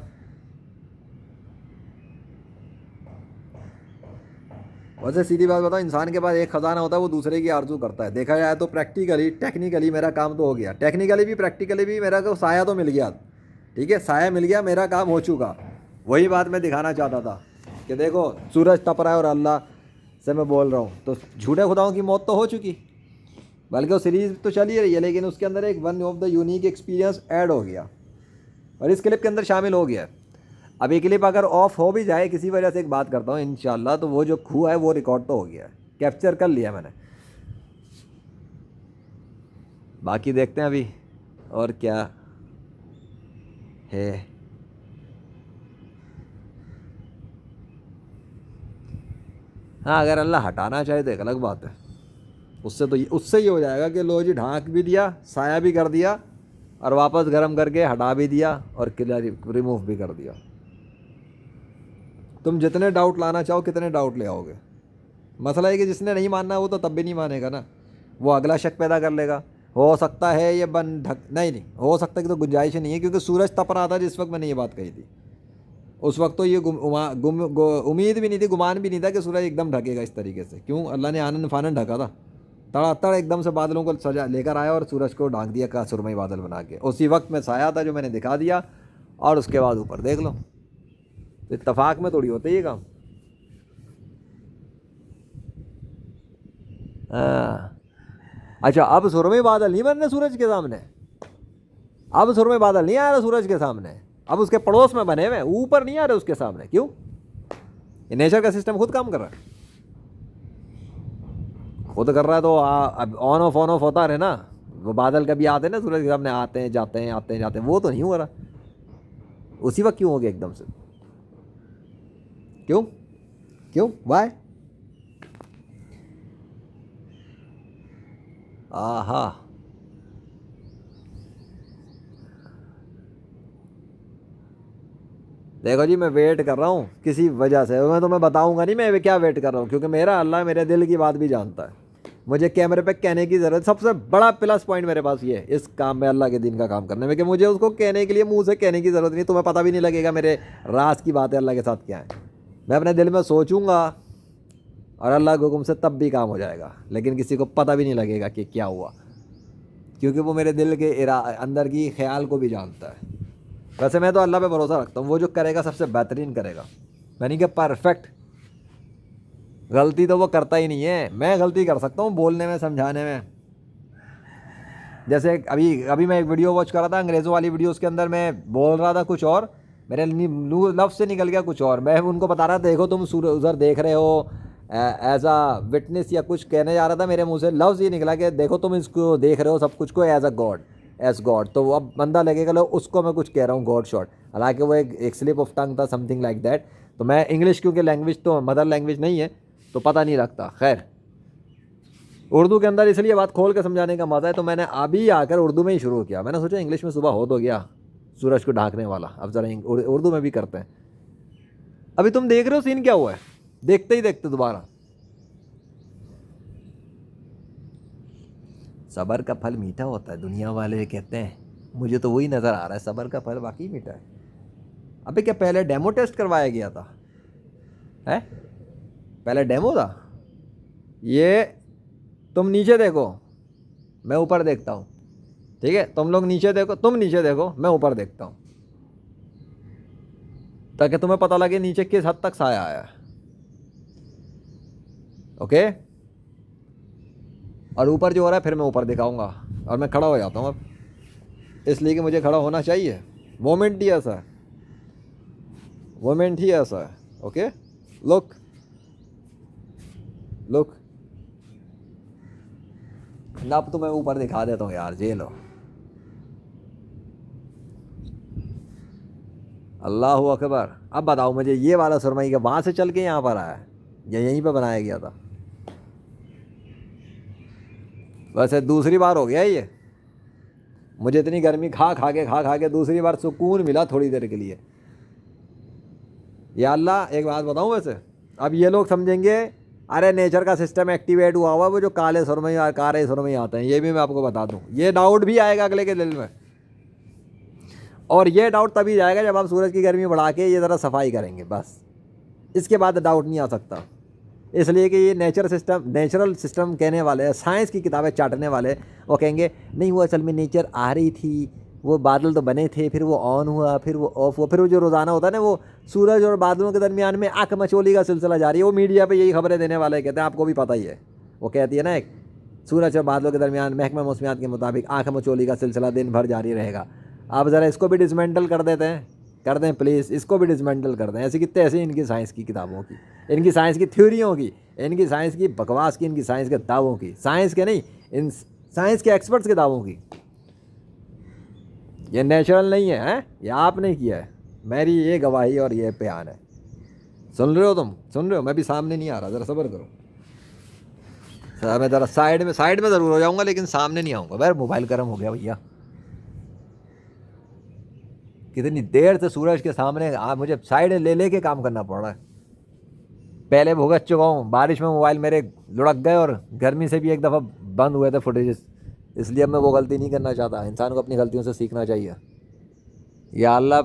वैसे सीधी बात बताओ, इंसान के पास एक ख़जाना होता है, वो दूसरे की आरजू करता है। देखा जाए तो प्रैक्टिकली टेक्निकली मेरा काम तो हो गया, टेक्निकली भी प्रैक्टिकली भी मेरा को साया तो मिल गया। ठीक है, साया मिल गया, मेरा काम हो चुका। वही बात मैं दिखाना चाहता था कि देखो सूरज तप रहा है और अल्लाह से मैं बोल रहा हूँ, तो झूठे खुदाओं की मौत तो हो चुकी। बल्कि वो सीरीज़ तो चल ही रही है, लेकिन उसके अंदर एक one of the unique experience add हो गया और इस क्लिप के अंदर शामिल हो गया। अब ये क्लिप अगर ऑफ हो भी जाए किसी वजह से, एक बात करता हूँ इंशाल्लाह, तो वो जो खूह है वो रिकॉर्ड तो हो गया है, कैप्चर कर लिया मैंने। बाकी देखते हैं अभी और क्या है। हाँ, अगर अल्लाह हटाना चाहे तो एक अलग बात है, उससे ही हो जाएगा कि लो जी ढांक भी दिया, साया भी कर दिया और वापस गर्म करके हटा भी दिया और क्लियर रिमूव भी कर दिया। तुम जितने डाउट लाना चाहो कितने डाउट ले आओगे। मसला है कि जिसने नहीं मानना वो तो तब भी नहीं मानेगा ना, वो अगला शक पैदा कर लेगा। हो सकता है ये बन ढक नहीं हो सकता कि तो गुंजाइश ही नहीं है, क्योंकि सूरज तप रहा था जिस वक्त मैंने ये बात कही थी। उस वक्त तो ये उम्मीद भी नहीं थी, गुमान भी नहीं था कि सूरज एकदम ढकेगा इस तरीके से। क्यों? अल्लाह ने आनन फानन ढका था, तड़ातड़ एकदम से बादलों को सजा लेकर आया और सूरज को ढांक दिया का सुरमई बादल बना के। उसी वक्त में साया था जो मैंने दिखा दिया, और उसके बाद ऊपर देख लो। तो इत्तफाक में थोड़ी होता है ये काम। हाँ, अच्छा, अब सुरमई बादल नहीं बन रहे सूरज के सामने, अब सुरमई बादल नहीं आ रहा सूरज के सामने, अब उसके पड़ोस में बने हुए, ऊपर नहीं आ रहे उसके सामने। क्यों? ये नेचर का सिस्टम खुद काम कर रहा है, खुद कर रहा है। तो अब ऑन ऑफ होता रहे ना। वो बादल कभी आते हैं ना सूरज के सामने, आते हैं जाते हैं आते हैं जाते हैं, वो तो नहीं हो रहा। उसी वक्त क्यों हो गया एकदम से? क्यों? क्यों? वाई? आहा, देखो जी, मैं वेट कर रहा हूँ किसी वजह से, मैं तुम्हें बताऊंगा नहीं मैं क्या वेट कर रहा हूँ, क्योंकि मेरा अल्लाह मेरे दिल की बात भी जानता है। मुझे कैमरे पे कहने की ज़रूरत, सबसे बड़ा प्लस पॉइंट मेरे पास ये है इस काम में, अल्लाह के दिन का काम करने में, कि मुझे उसको कहने के लिए मुंह से कहने की ज़रूरत नहीं। तुम्हें पता भी नहीं लगेगा मेरे राज की बात है अल्लाह के साथ क्या है। मैं अपने दिल में सोचूंगा और अल्लाह के हुक्म से तब भी काम हो जाएगा, लेकिन किसी को पता भी नहीं लगेगा कि क्या हुआ, क्योंकि वो मेरे दिल के अंदर की ख्याल को भी जानता है। वैसे मैं तो अल्लाह पे भरोसा रखता हूँ, वो जो करेगा सबसे बेहतरीन करेगा। यानी कि परफेक्ट, गलती तो वो करता ही नहीं है। मैं गलती कर सकता हूँ बोलने में, समझाने में। जैसे अभी अभी मैं एक वीडियो वॉच कर रहा था, अंग्रेज़ों वाली वीडियो, उसके अंदर मैं बोल रहा था कुछ और, मेरे लफ्ज़ से निकल गया कुछ और। मैं उनको बता रहा था देखो तुम उधर देख रहे हो एज अ विटनेस या कुछ कहने जा रहा था, मेरे मुंह से लफ्ज़ ये निकला कि देखो तुम इसको देख रहे हो सब कुछ को as a god, as god. तो अब बंदा लगेगा लो उसको मैं कुछ कह रहा हूँ गॉड शॉट, हालांकि वो एक स्लिप ऑफ टंग था, समथिंग लाइक दैट। तो मैं इंग्लिश, क्योंकि लैंग्वेज तो मदर लैंग्वेज नहीं है तो पता नहीं लगता। खैर, उर्दू के अंदर इसलिए बात खोल के समझाने का मज़ा है, तो मैंने अभी आकर उर्दू में ही शुरू किया। मैंने सोचा इंग्लिश में सुबह हो तो गया सूरज को ढांकने वाला, अब ज़रा उर्दू में भी करते हैं। अभी तुम देख रहे हो सीन क्या हुआ है, देखते ही देखते दोबारा। सबर का फल मीठा होता है, दुनिया वाले कहते हैं, मुझे तो वही नज़र आ रहा है, सबर का फल वाकई मीठा है। अबे क्या पहले डेमो टेस्ट करवाया गया था? है पहले डेमो था ये? तुम नीचे देखो, मैं ऊपर देखता हूँ, ठीक है? तुम लोग नीचे देखो, तुम नीचे देखो, मैं ऊपर देखता हूँ, ताकि तुम्हें पता लगे नीचे किस हद तक साया आया है। ओके, और ऊपर जो हो रहा है फिर मैं ऊपर दिखाऊंगा। और मैं खड़ा हो जाता हूँ अब, इसलिए कि मुझे खड़ा होना चाहिए। मोमेंट ही ऐसा है, मोमेंट ही ऐसा है। ओके, लुक लुक, ना अब तो मैं ऊपर दिखा देता हूँ यार, जे लो। अल्लाह अकबर। अब बताओ मुझे, ये वाला सुरमई का वहाँ से चल के यहाँ पर आया या यहीं पर बनाया गया था? वैसे दूसरी बार हो गया ये, मुझे इतनी गर्मी खा खा के दूसरी बार सुकून मिला थोड़ी देर के लिए। या अल्लाह, एक बात बताऊँ वैसे, अब ये लोग समझेंगे अरे नेचर का सिस्टम एक्टिवेट हुआ हुआ है, वो जो काले सुरमई आते हैं, ये भी मैं आपको बता दूं, ये डाउट भी आएगा अगले के दिल में। और ये डाउट तभी जाएगा जब आप सूरज की गर्मी बढ़ा के ये ज़रा सफाई करेंगे, बस इसके बाद डाउट नहीं आ सकता। इसलिए कि ये नेचुरल सिस्टम कहने वाले, साइंस की किताबें चाटने वाले, वो कहेंगे नहीं वो असल में नेचर आ रही थी, वो बादल तो बने थे, फिर वो ऑन हुआ, फिर वो ऑफ हुआ, फिर वो जो रोज़ाना होता है ना, वो सूरज और बादलों के दरमियान में आँख मचोली का सिलसिला जारी है। वो मीडिया पे यही खबरें देने वाले कहते हैं, आपको भी पता ही है। वो कहती है ना, एक सूरज और बादलों के दरमियान महकमा मौसमियात के मुताबिक आँख मचोली का सिलसिला दिन भर जारी रहेगा। आप ज़रा इसको भी डिसमेंटल कर देते हैं, कर दें प्लीज़, इसको भी डिसमेंटल कर दें। ऐसे कितने ऐसे इनकी साइंस की किताबों की, इनकी साइंस की थ्योरियों की, इनकी साइंस की बकवास की, इनकी साइंस के दावों की, साइंस के नहीं, इन साइंस के एक्सपर्ट्स के दावों की। ये नेचुरल नहीं है, हैं? ये आपने किया है, मेरी ये गवाही और ये बयान है। सुन रहे हो तुम, सुन रहे हो? मैं भी सामने नहीं आ रहा, ज़रा सब्र करो। सर मैं ज़रा साइड में ज़रूर हो जाऊँगा, लेकिन सामने नहीं आऊँगा। यार मोबाइल गर्म हो गया भैया, कितनी देर से सूरज के सामने मुझे साइड ले के काम करना पड़ रहा है। पहले भुगत चुका हूँ, बारिश में मोबाइल मेरे लुढ़क गए और गर्मी से भी एक दफ़ा बंद हुए थे फुटेजेस, इसलिए अब मैं वो गलती नहीं करना चाहता। इंसान को अपनी गलतियों से सीखना चाहिए। या अल्लाह,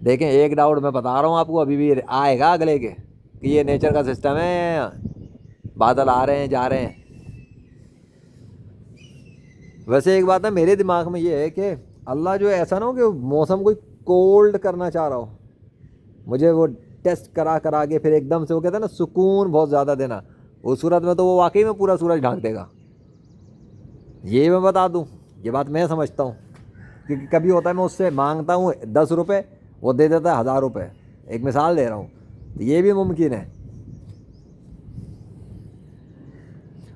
देखें एक डाउट मैं बता रहा हूँ आपको, अभी भी आएगा अगले के कि ये नेचर का सिस्टम है, बादल आ रहे हैं जा रहे हैं। वैसे एक बात है मेरे दिमाग में ये है कि अल्लाह जो है ऐसा ना हो कि मौसम कोई कोल्ड करना चाह रहा हो, मुझे वो टेस्ट करा करा के फिर एकदम से वो कहते हैं ना सुकून बहुत ज़्यादा देना, उस सूरत में तो वो वाकई में पूरा सूरज ढांक देगा। ये मैं बता दूं, ये बात मैं समझता हूँ, क्योंकि कभी होता है मैं उससे मांगता हूँ 10 रुपये, वो दे देता है 1000 रुपये। एक मिसाल दे रहा हूँ, तो ये भी मुमकिन है।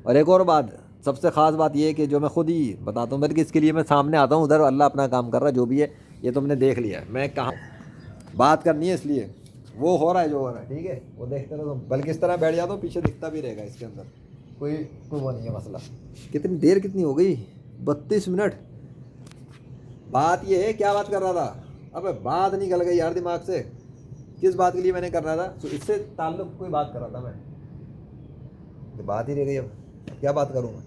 और एक और बात, सबसे ख़ास बात ये है कि जो मैं खुद ही बताता हूँ, बल्कि इसके लिए मैं सामने आता हूँ, उधर अल्लाह अपना काम कर रहा है, जो भी है ये तुमने देख लिया, मैं कहाँ बात करनी है, इसलिए वो हो रहा है जो हो रहा है, ठीक है, वो देखते रहो तुम। बल्कि इस तरह बैठ जाता हूँ, पीछे दिखता भी रहेगा, इसके अंदर कोई वो नहीं है मसला। कितनी देर कितनी हो गई? 32 मिनट। बात ये है, क्या बात कर रहा था? अबे बात निकल गई यार दिमाग से, किस बात के लिए मैंने कर रहा था? तो इससे ताल्लुक़ कोई बात कर रहा था मैं, तो बात ही रह गई। अब क्या बात करूँ मैं?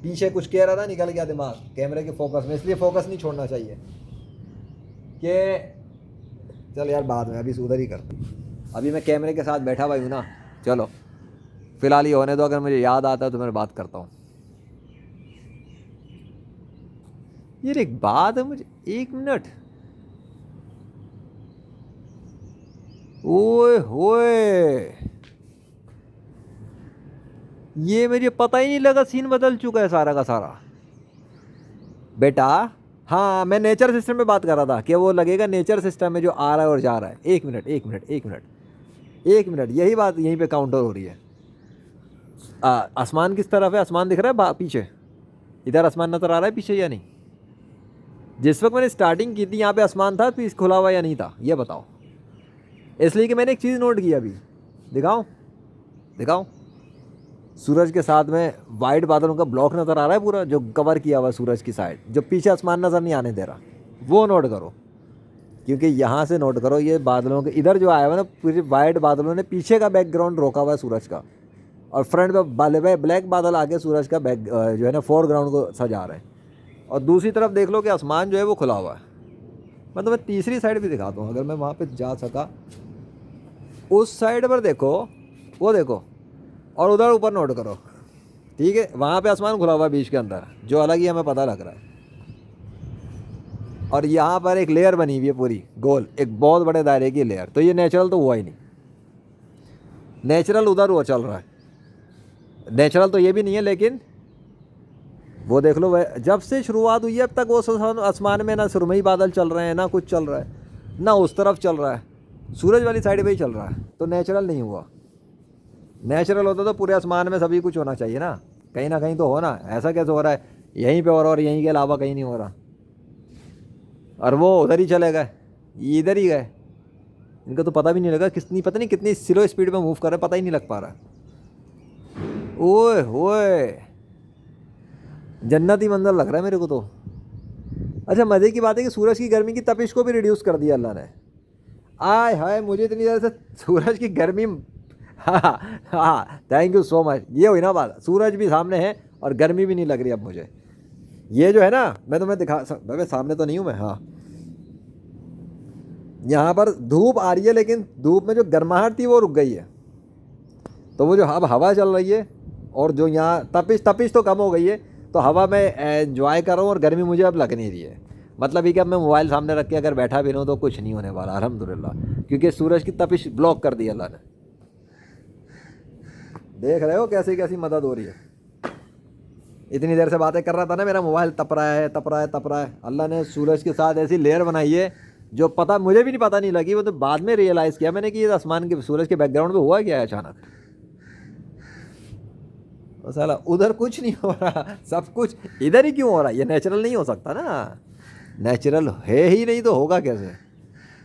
पीछे कुछ कह रहा था, निकल गया दिमाग कैमरे के फोकस में, इसलिए फोकस नहीं छोड़ना चाहिए कि चल यार बाद में, अभी उधर ही कर। अभी मैं कैमरे के साथ बैठा हुआ हूँ ना, चलो फिलहाल ही होने दो, अगर मुझे याद आता है तो मैं बात करता हूँ। यार एक बात है, मुझे 1 मिनट, ओए होए, ये मुझे पता ही नहीं लगा, सीन बदल चुका है सारा का सारा बेटा। हाँ मैं नेचर सिस्टम में बात कर रहा था कि वो लगेगा नेचर सिस्टम में जो आ रहा है और जा रहा है। 1 मिनट 1 मिनट 1 मिनट 1 मिनट, यही बात यहीं पे काउंटर हो रही है। आसमान किस तरफ है? आसमान दिख रहा है पीछे? इधर आसमान नज़र आ रहा है पीछे या नहीं? जिस वक्त मैंने स्टार्टिंग की थी यहाँ पे आसमान था पीस खुला हुआ या नहीं था, ये बताओ। इसलिए कि मैंने एक चीज़ नोट की अभी, दिखाऊं दिखाऊं, सूरज के साथ में वाइट बादलों का ब्लॉक नज़र आ रहा है पूरा, जो कवर किया हुआ सूरज की साइड, जो पीछे आसमान नज़र नहीं आने दे रहा, वो नोट करो। क्योंकि यहाँ से नोट करो, ये बादलों के इधर जो आया हुआ ना, पूरे वाइट बादलों ने पीछे का बैकग्राउंड रोका हुआ है सूरज का, और फ्रंट पे ब्लैक बादल आके सूरज का बैक जो है ना फोरग्राउंड को सजा रहे हैं। और दूसरी तरफ देख लो कि आसमान जो है वो खुला हुआ है। मैं तुम्हें तीसरी साइड भी दिखाता हूँ, अगर मैं वहाँ पे जा सका। उस साइड पर देखो, वो देखो, और उधर ऊपर नोट करो, ठीक है, वहाँ पे आसमान खुला हुआ है बीच के अंदर, जो अलग ही हमें पता लग रहा है। और यहाँ पर एक लेयर बनी हुई है पूरी गोल, एक बहुत बड़े दायरे की लेयर। तो ये नेचुरल तो हुआ ही नहीं, नेचुरल उधर वो चल रहा है, नेचुरल तो ये भी नहीं है। लेकिन वो देख लो, वह जब से शुरुआत हुई है अब तक वो आसमान में ना सुरमई बादल चल रहे हैं, ना कुछ चल रहा है, ना उस तरफ चल रहा है, सूरज वाली साइड पे ही चल रहा है। तो नेचुरल नहीं हुआ। नेचुरल होता तो पूरे आसमान में सभी कुछ होना चाहिए ना कहीं तो हो ना। ऐसा कैसे हो रहा है यहीं पे हो रहा और यहीं के अलावा कहीं नहीं हो रहा? और वो उधर ही चले गए, इधर ही गए, इनको तो पता भी नहीं लगा, पता नहीं कितनी स्लो स्पीड में मूव कर रहे हैं, पता ही नहीं लग पा रहा। ओए होए, जन्नती मंजर लग रहा है मेरे को तो। अच्छा मज़े की बात है कि सूरज की गर्मी की तपिश को भी रिड्यूस कर दिया अल्लाह ने। आय हाय, मुझे इतनी देर से सूरज की गर्मी हाँ हाँ, थैंक यू सो मच। ये हुई ना बात, सूरज भी सामने है और गर्मी भी नहीं लग रही अब मुझे। ये जो है ना, मैं तुम्हें मैं सामने तो नहीं हूँ मैं, हाँ यहाँ पर धूप आ रही है, लेकिन धूप में जो गर्माहट थी वो रुक गई है। तो वो जो अब हवा चल रही है, और जो यहाँ तपिश तपिश तो कम हो गई है, तो हवा में एंजॉय कर रहा हूँ और गर्मी मुझे अब लग नहीं रही है। मतलब ये कि अब मैं मोबाइल सामने रख के अगर बैठा भी रहूँ तो कुछ नहीं होने वाला अल्हम्दुलिल्लाह, क्योंकि सूरज की तपिश ब्लॉक कर दी अल्लाह ने। देख रहे हो कैसी कैसी मदद हो रही है। इतनी देर से बातें कर रहा था ना, मेरा मोबाइल तप रहा है तप रहा है तप रहा है। अल्लाह ने सूरज के साथ ऐसी लेयर बनाई है जो पता मुझे भी नहीं, पता नहीं लगी। वो तो बाद में रियलाइज़ किया मैंने कि ये आसमान के सूरज के बैकग्राउंड में हुआ क्या है अचानक। तो साला उधर कुछ नहीं हो रहा, सब कुछ इधर ही क्यों हो रहा है? ये नेचुरल नहीं हो सकता ना, नेचुरल है ही नहीं तो होगा कैसे?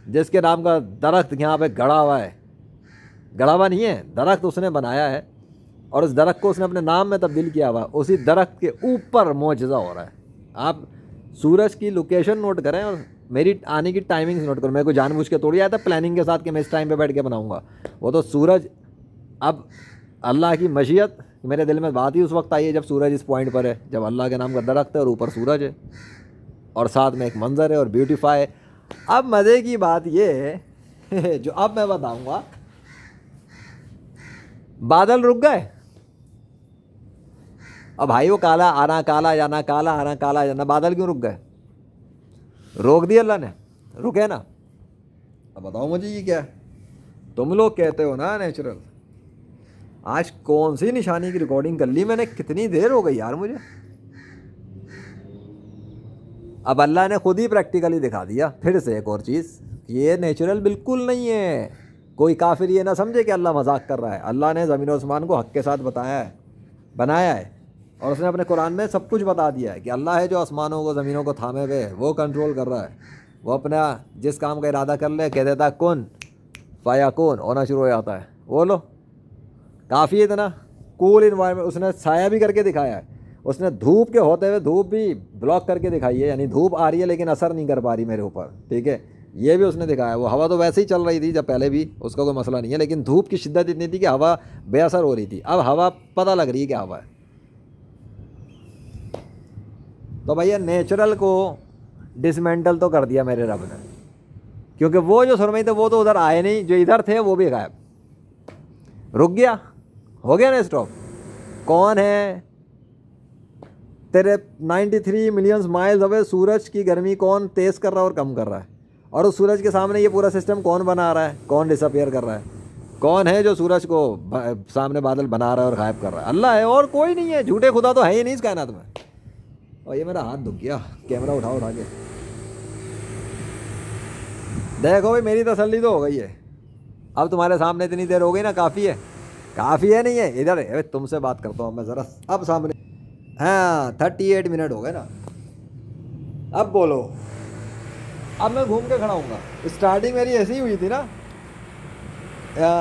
जिसके नाम का दरख्त यहाँ पे गड़ा हुआ है, गड़ा हुआ नहीं है, दरख्त उसने बनाया है और उस दरख्त को उसने अपने नाम में तब्दील किया हुआ, उसी दरख्त के ऊपर मौजज़ा हो रहा है। आप सूरज की लोकेशन नोट करें और मेरी आने की टाइमिंग्स नोट करो। मेरे को जानबूझ के तोड़ी आया था प्लानिंग के साथ कि मैं इस टाइम पे बैठ के बनाऊंगा। वो तो सूरज, अब अल्लाह की मशीयत, मेरे दिल में बात ही उस वक्त आई है जब सूरज इस पॉइंट पर है, जब अल्लाह के नाम का दरख्त है और ऊपर सूरज है और साथ में एक मंज़र है और ब्यूटीफाई है। अब मज़े की बात ये है जो अब मैं बताऊंगा, बादल रुक गए। अब भाई वो काला आना काला जाना, काला आना काला जाना, बादल क्यों रुक गए? रोक दिया अल्लाह ने, रुके ना। अब बताओ मुझे ये क्या है? तुम लोग कहते हो ना नेचुरल। आज कौन सी निशानी की रिकॉर्डिंग कर ली मैंने, कितनी देर हो गई यार मुझे। अब अल्लाह ने खुद ही प्रैक्टिकली दिखा दिया फिर से एक और चीज़, ये नेचुरल बिल्कुल नहीं है। कोई काफिर ये ना समझे कि अल्लाह मजाक कर रहा है। अल्लाह ने ज़मीन और आसमान को हक़ के साथ बताया है, बनाया है, और उसने अपने कुरान में सब कुछ बता दिया है कि अल्लाह है जो आसमानों को ज़मीनों को थामे हुए है, वो कंट्रोल कर रहा है। वो अपना जिस काम का इरादा कर ले कह देता कुन फ़याकुन, होना शुरू हो जाता है। वो लो काफ़ी इतना कूल इन्वायरमेंट उसने साया भी करके दिखाया है। उसने धूप के होते हुए धूप भी ब्लॉक करके दिखाई है, यानी धूप आ रही है लेकिन असर नहीं कर पा रही मेरे ऊपर, ठीक है, ये भी उसने दिखाया। वो हवा तो वैसे ही चल रही थी जब पहले भी, उसका कोई मसला नहीं है, लेकिन धूप की शिद्दत इतनी थी कि हवा बेअसर हो रही थी। अब हवा पता लग रही है क्या हवा है। तो भैया नेचुरल को डिसमेंटल तो कर दिया मेरे रब ने, क्योंकि वो जो सुरमई थे वो तो उधर आए नहीं, जो इधर थे वो भी गायब, रुक गया, हो गया ना स्टॉप। कौन है तेरे 93 मिलियंस माइल्स अवे सूरज की गर्मी कौन तेज़ कर रहा है और कम कर रहा है? और उस सूरज के सामने ये पूरा सिस्टम कौन बना रहा है, कौन डिसअपियर कर रहा है? कौन है जो सूरज को सामने बादल बना रहा है और गायब कर रहा है? अल्लाह है, और कोई नहीं है। झूठे खुदा तो है ही नहीं इस कायनात में। और ये मेरा हाथ दुख गया, कैमरा उठा उठा के। देखो भाई मेरी तसल्ली तो हो गई है, अब तुम्हारे सामने इतनी देर हो गई ना, काफ़ी है। काफ़ी है नहीं है, इधर तुमसे बात करता हूँ मैं ज़रा, अब सामने। हाँ 38 मिनट हो गए ना, अब बोलो। अब मैं घूम के खड़ा हूँगा। स्टार्टिंग मेरी ऐसी ही हुई थी ना,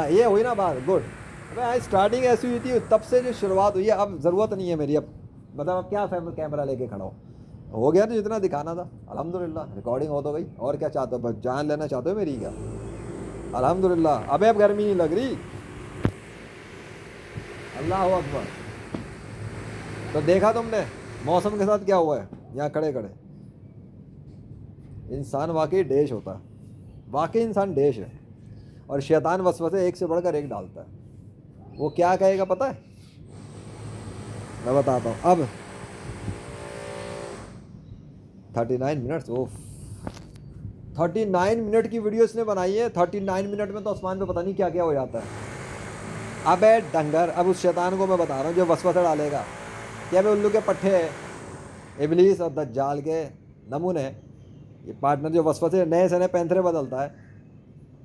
ये हुई ना बात, गुड। अबे स्टार्टिंग ऐसी हुई थी, तब से जो शुरुआत हुई है, अब ज़रूरत नहीं है मेरी। अब मतलब अब क्या कैमरा लेके खड़ा हो गया तो जितना दिखाना था अल्हम्दुलिल्लाह, रिकॉर्डिंग हो तो गई। और क्या चाहते हो, बस जान लेना चाहते हो मेरी क्या? अल्हम्दुलिल्लाह। अबे अब गर्मी नहीं लग रही, अल्लाह अकबर। तो देखा तुमने मौसम के साथ क्या हुआ है यहाँ खड़े खड़े। इंसान वाकई डेश होता है, वाकई इंसान डेश है। और शैतान वसवसे एक से बढ़कर एक डालता है। वो क्या कहेगा पता है, मैं बताता हूँ। अब 39 मिनट्स, ओफ 39 मिनट की वीडियो इसने बनाई है। 39 मिनट में तो आसमान पे पता नहीं क्या क्या हो जाता है। अब है डंगर, अब उस शैतान को मैं बता रहा हूँ जो वसवसा डालेगा, क्या वे उल्लू के पट्टे इबलीस और दज्जाल के नमूने, ये पार्टनर जो वसवसे नए से नए पैंथरे बदलता है।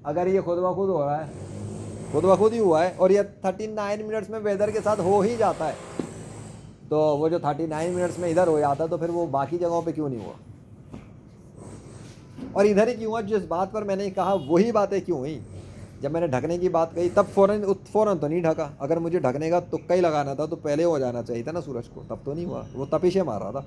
अगर ये खुद ब खुद हो रहा है, खुद ब खुद ही हुआ है, और ये 39 मिनट्स में वेदर के साथ हो ही जाता है, तो वो जो 39 मिनट्स में इधर हो जाता है तो फिर वो बाकी जगहों पे क्यों नहीं हुआ? और इधर ही क्यों हुआ? जिस बात पर मैंने कहा वही बातें क्यों हुई? जब मैंने ढकने की बात कही तब फ़ौरन तो नहीं ढका। अगर मुझे ढकने का तुक्का ही लगाना था तो पहले हो जाना चाहिए था ना सूरज को, तब तो नहीं हुआ। वो तपिशें मार रहा था।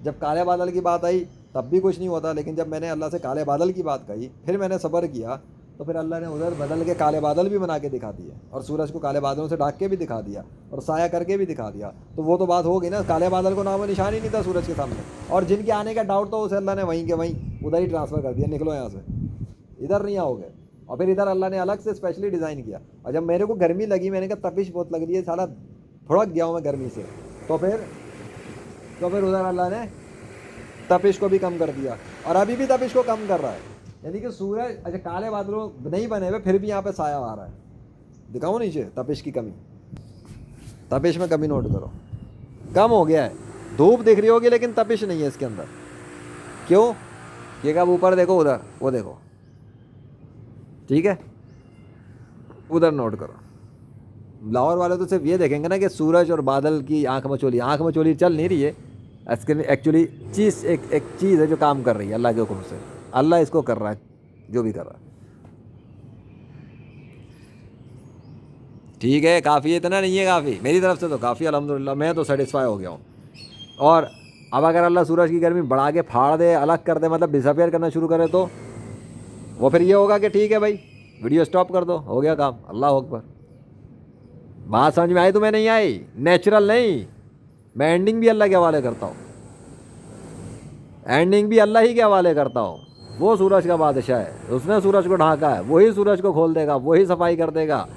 जब काले बादल की बात आई तब भी कुछ नहीं हुआ था, लेकिन जब मैंने अल्लाह से काले बादल की बात कही, फिर मैंने सब्र किया, तो फिर अल्लाह ने उधर बदल के काले बादल भी बना के दिखा दिए और सूरज को काले बादलों से ढक के भी दिखा दिया और साया करके भी दिखा दिया। तो वो तो बात हो गई ना, काले बादल को नामो निशान ही नहीं था सूरज के सामने। और जिनके आने का डाउट था उसे अल्लाह ने वहीं के वहीं उधर ही ट्रांसफ़र कर दिया, निकलो यहाँ से, इधर नहीं आओगे। और फिर इधर अल्लाह ने अलग से स्पेशली डिज़ाइन किया। और जब मेरे को गर्मी लगी, मैंने कहा तपिश बहुत लग रही है, साला भड़क गया हूँ मैं गर्मी से, तो फिर उधर अल्लाह ने तपिश को भी कम कर दिया और अभी भी तपिश को कम कर रहा है। यानी कि सूरज, अच्छा काले बादलों नहीं बने हुए फिर भी यहाँ पे साया आ रहा है। दिखाओ नीचे तपिश की कमी, तपिश में कमी नोट करो, कम हो गया है। धूप दिख रही होगी लेकिन तपिश नहीं है इसके अंदर। क्यों? ये कब ऊपर देखो, उधर वो देखो, ठीक है, उधर नोट करो। लाहौर वाले तो सिर्फ ये देखेंगे ना कि सूरज और बादल की आंख मचोली चल नहीं रही है। एक्चुअली चीज़ एक चीज़ है जो काम कर रही है अल्लाह के हुक्म से। अल्लाह इसको कर रहा है जो भी कर रहा है। ठीक है, काफ़ी है, इतना नहीं है, काफ़ी मेरी तरफ से तो काफ़ी, अल्हम्दुलिल्लाह मैं तो सेटिस्फाई हो गया हूँ। और अब अगर अल्लाह सूरज की गर्मी बढ़ा के फाड़ दे, अलग कर दे, मतलब डिसअपियर करना शुरू करे, तो वो फिर ये होगा कि ठीक है भाई वीडियो स्टॉप कर दो, हो गया काम। अल्लाह अकबर। बात समझ में आई तुम्हें? नहीं आई? नेचुरल नहीं, मैं एंडिंग भी अल्लाह के हवाले करता हूँ, एंडिंग भी अल्लाह ही के हवाले करता हूँ। वो सूरज का बादशाह है, उसने सूरज को ढाका है, वही सूरज को खोल देगा, वही सफाई कर देगा।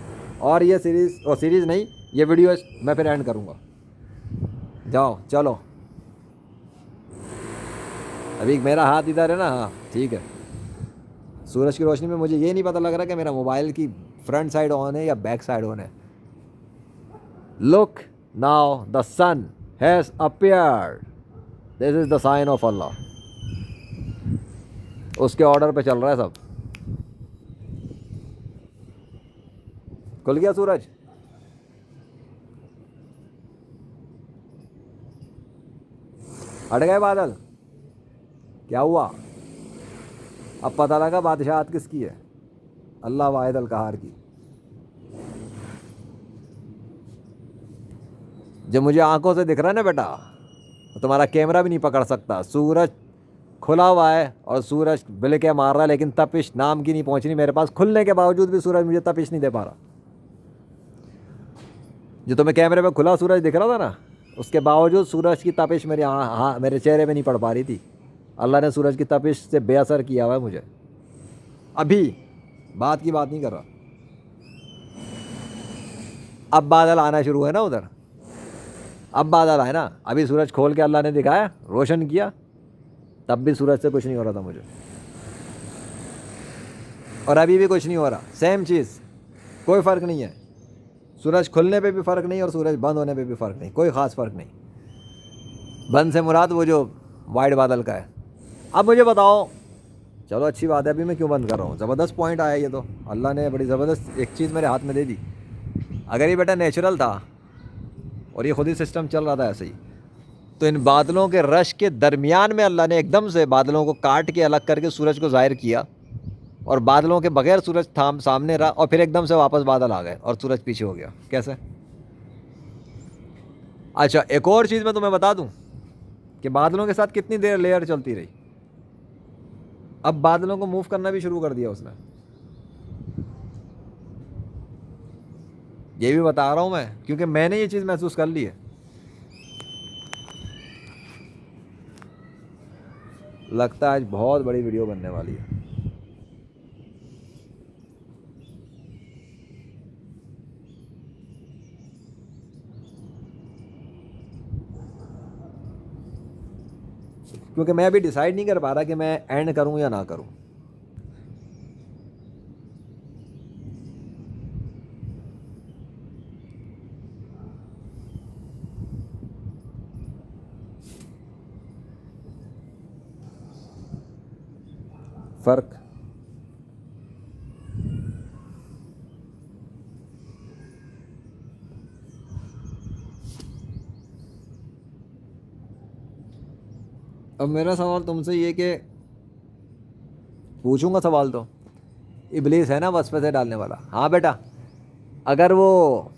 और ये सीरीज़ नहीं, ये वीडियो मैं फिर एंड करूँगा। जाओ चलो, अभी मेरा हाथ इधर है ना, हाँ ठीक है। सूरज की रोशनी में मुझे ये नहीं पता लग रहा कि मेरा मोबाइल की फ्रंट साइड ऑन है या बैक साइड ऑन है। Look now the sun has appeared, this is the sign of Allah. उसके ऑर्डर पे चल रहा है सब। खुल गया सूरज। हट गए बादल। क्या हुआ? अब पता लगा बादशाहत किसकी है, अल्लाह वाहिद अल कहार की। जो मुझे आंखों से दिख रहा है ना बेटा, तुम्हारा कैमरा भी नहीं पकड़ सकता। सूरज खुला हुआ है और सूरज बिलके मार रहा है, लेकिन तपिश नाम की नहीं पहुंच रही मेरे पास। खुलने के बावजूद भी सूरज मुझे तपिश नहीं दे पा रहा। जो तुम्हें कैमरे में खुला सूरज दिख रहा था ना, उसके बावजूद सूरज की तपिश मेरे चेहरे में नहीं पड़ पा रही थी। अल्लाह ने सूरज की तपिश से बेअसर किया हुआ है मुझे। अभी बात की बात नहीं कर रहा। अब बादल आना शुरू है ना उधर, अब बादल आए ना। अभी सूरज खोल के अल्लाह ने दिखाया, रोशन किया, तब भी सूरज से कुछ नहीं हो रहा था मुझे, और अभी भी कुछ नहीं हो रहा। सेम चीज़, कोई फ़र्क नहीं है। सूरज खुलने पे भी फ़र्क नहीं और सूरज बंद होने पे भी फ़र्क नहीं, कोई ख़ास फ़र्क नहीं। बंद से मुराद वो जो वाइट बादल का है। अब मुझे बताओ, चलो अच्छी बात है, अभी मैं क्यों बंद कर रहा हूँ? ज़बरदस्त पॉइंट आया ये तो, अल्लाह ने बड़ी ज़बरदस्त एक चीज़ मेरे हाथ में दे दी। अगर ये बेटा नेचुरल था और ये खुद ही सिस्टम चल रहा था ऐसे ही, तो इन बादलों के रश के दरमियान में अल्लाह ने एकदम से बादलों को काट के अलग करके सूरज को ज़ाहिर किया, और बादलों के बगैर सूरज सामने रहा, और फिर एकदम से वापस बादल आ गए और सूरज पीछे हो गया। कैसे? अच्छा, एक और चीज़ मैं तुम्हें बता दूं कि बादलों के साथ कितनी देर लेयर चलती रही। अब बादलों को मूव करना भी शुरू कर दिया उसने। ये भी बता रहा हूं मैं क्योंकि मैंने ये चीज़ महसूस कर ली है। लगता है आज बहुत बड़ी वीडियो बनने वाली है। क्योंकि मैं अभी डिसाइड नहीं कर पा रहा कि मैं एंड करूं या ना करूं। फ़र्क अब मेरा सवाल तुमसे ये कि पूछूंगा सवाल तो, इब्लीस है ना वसवसे डालने वाला। हाँ बेटा, अगर वो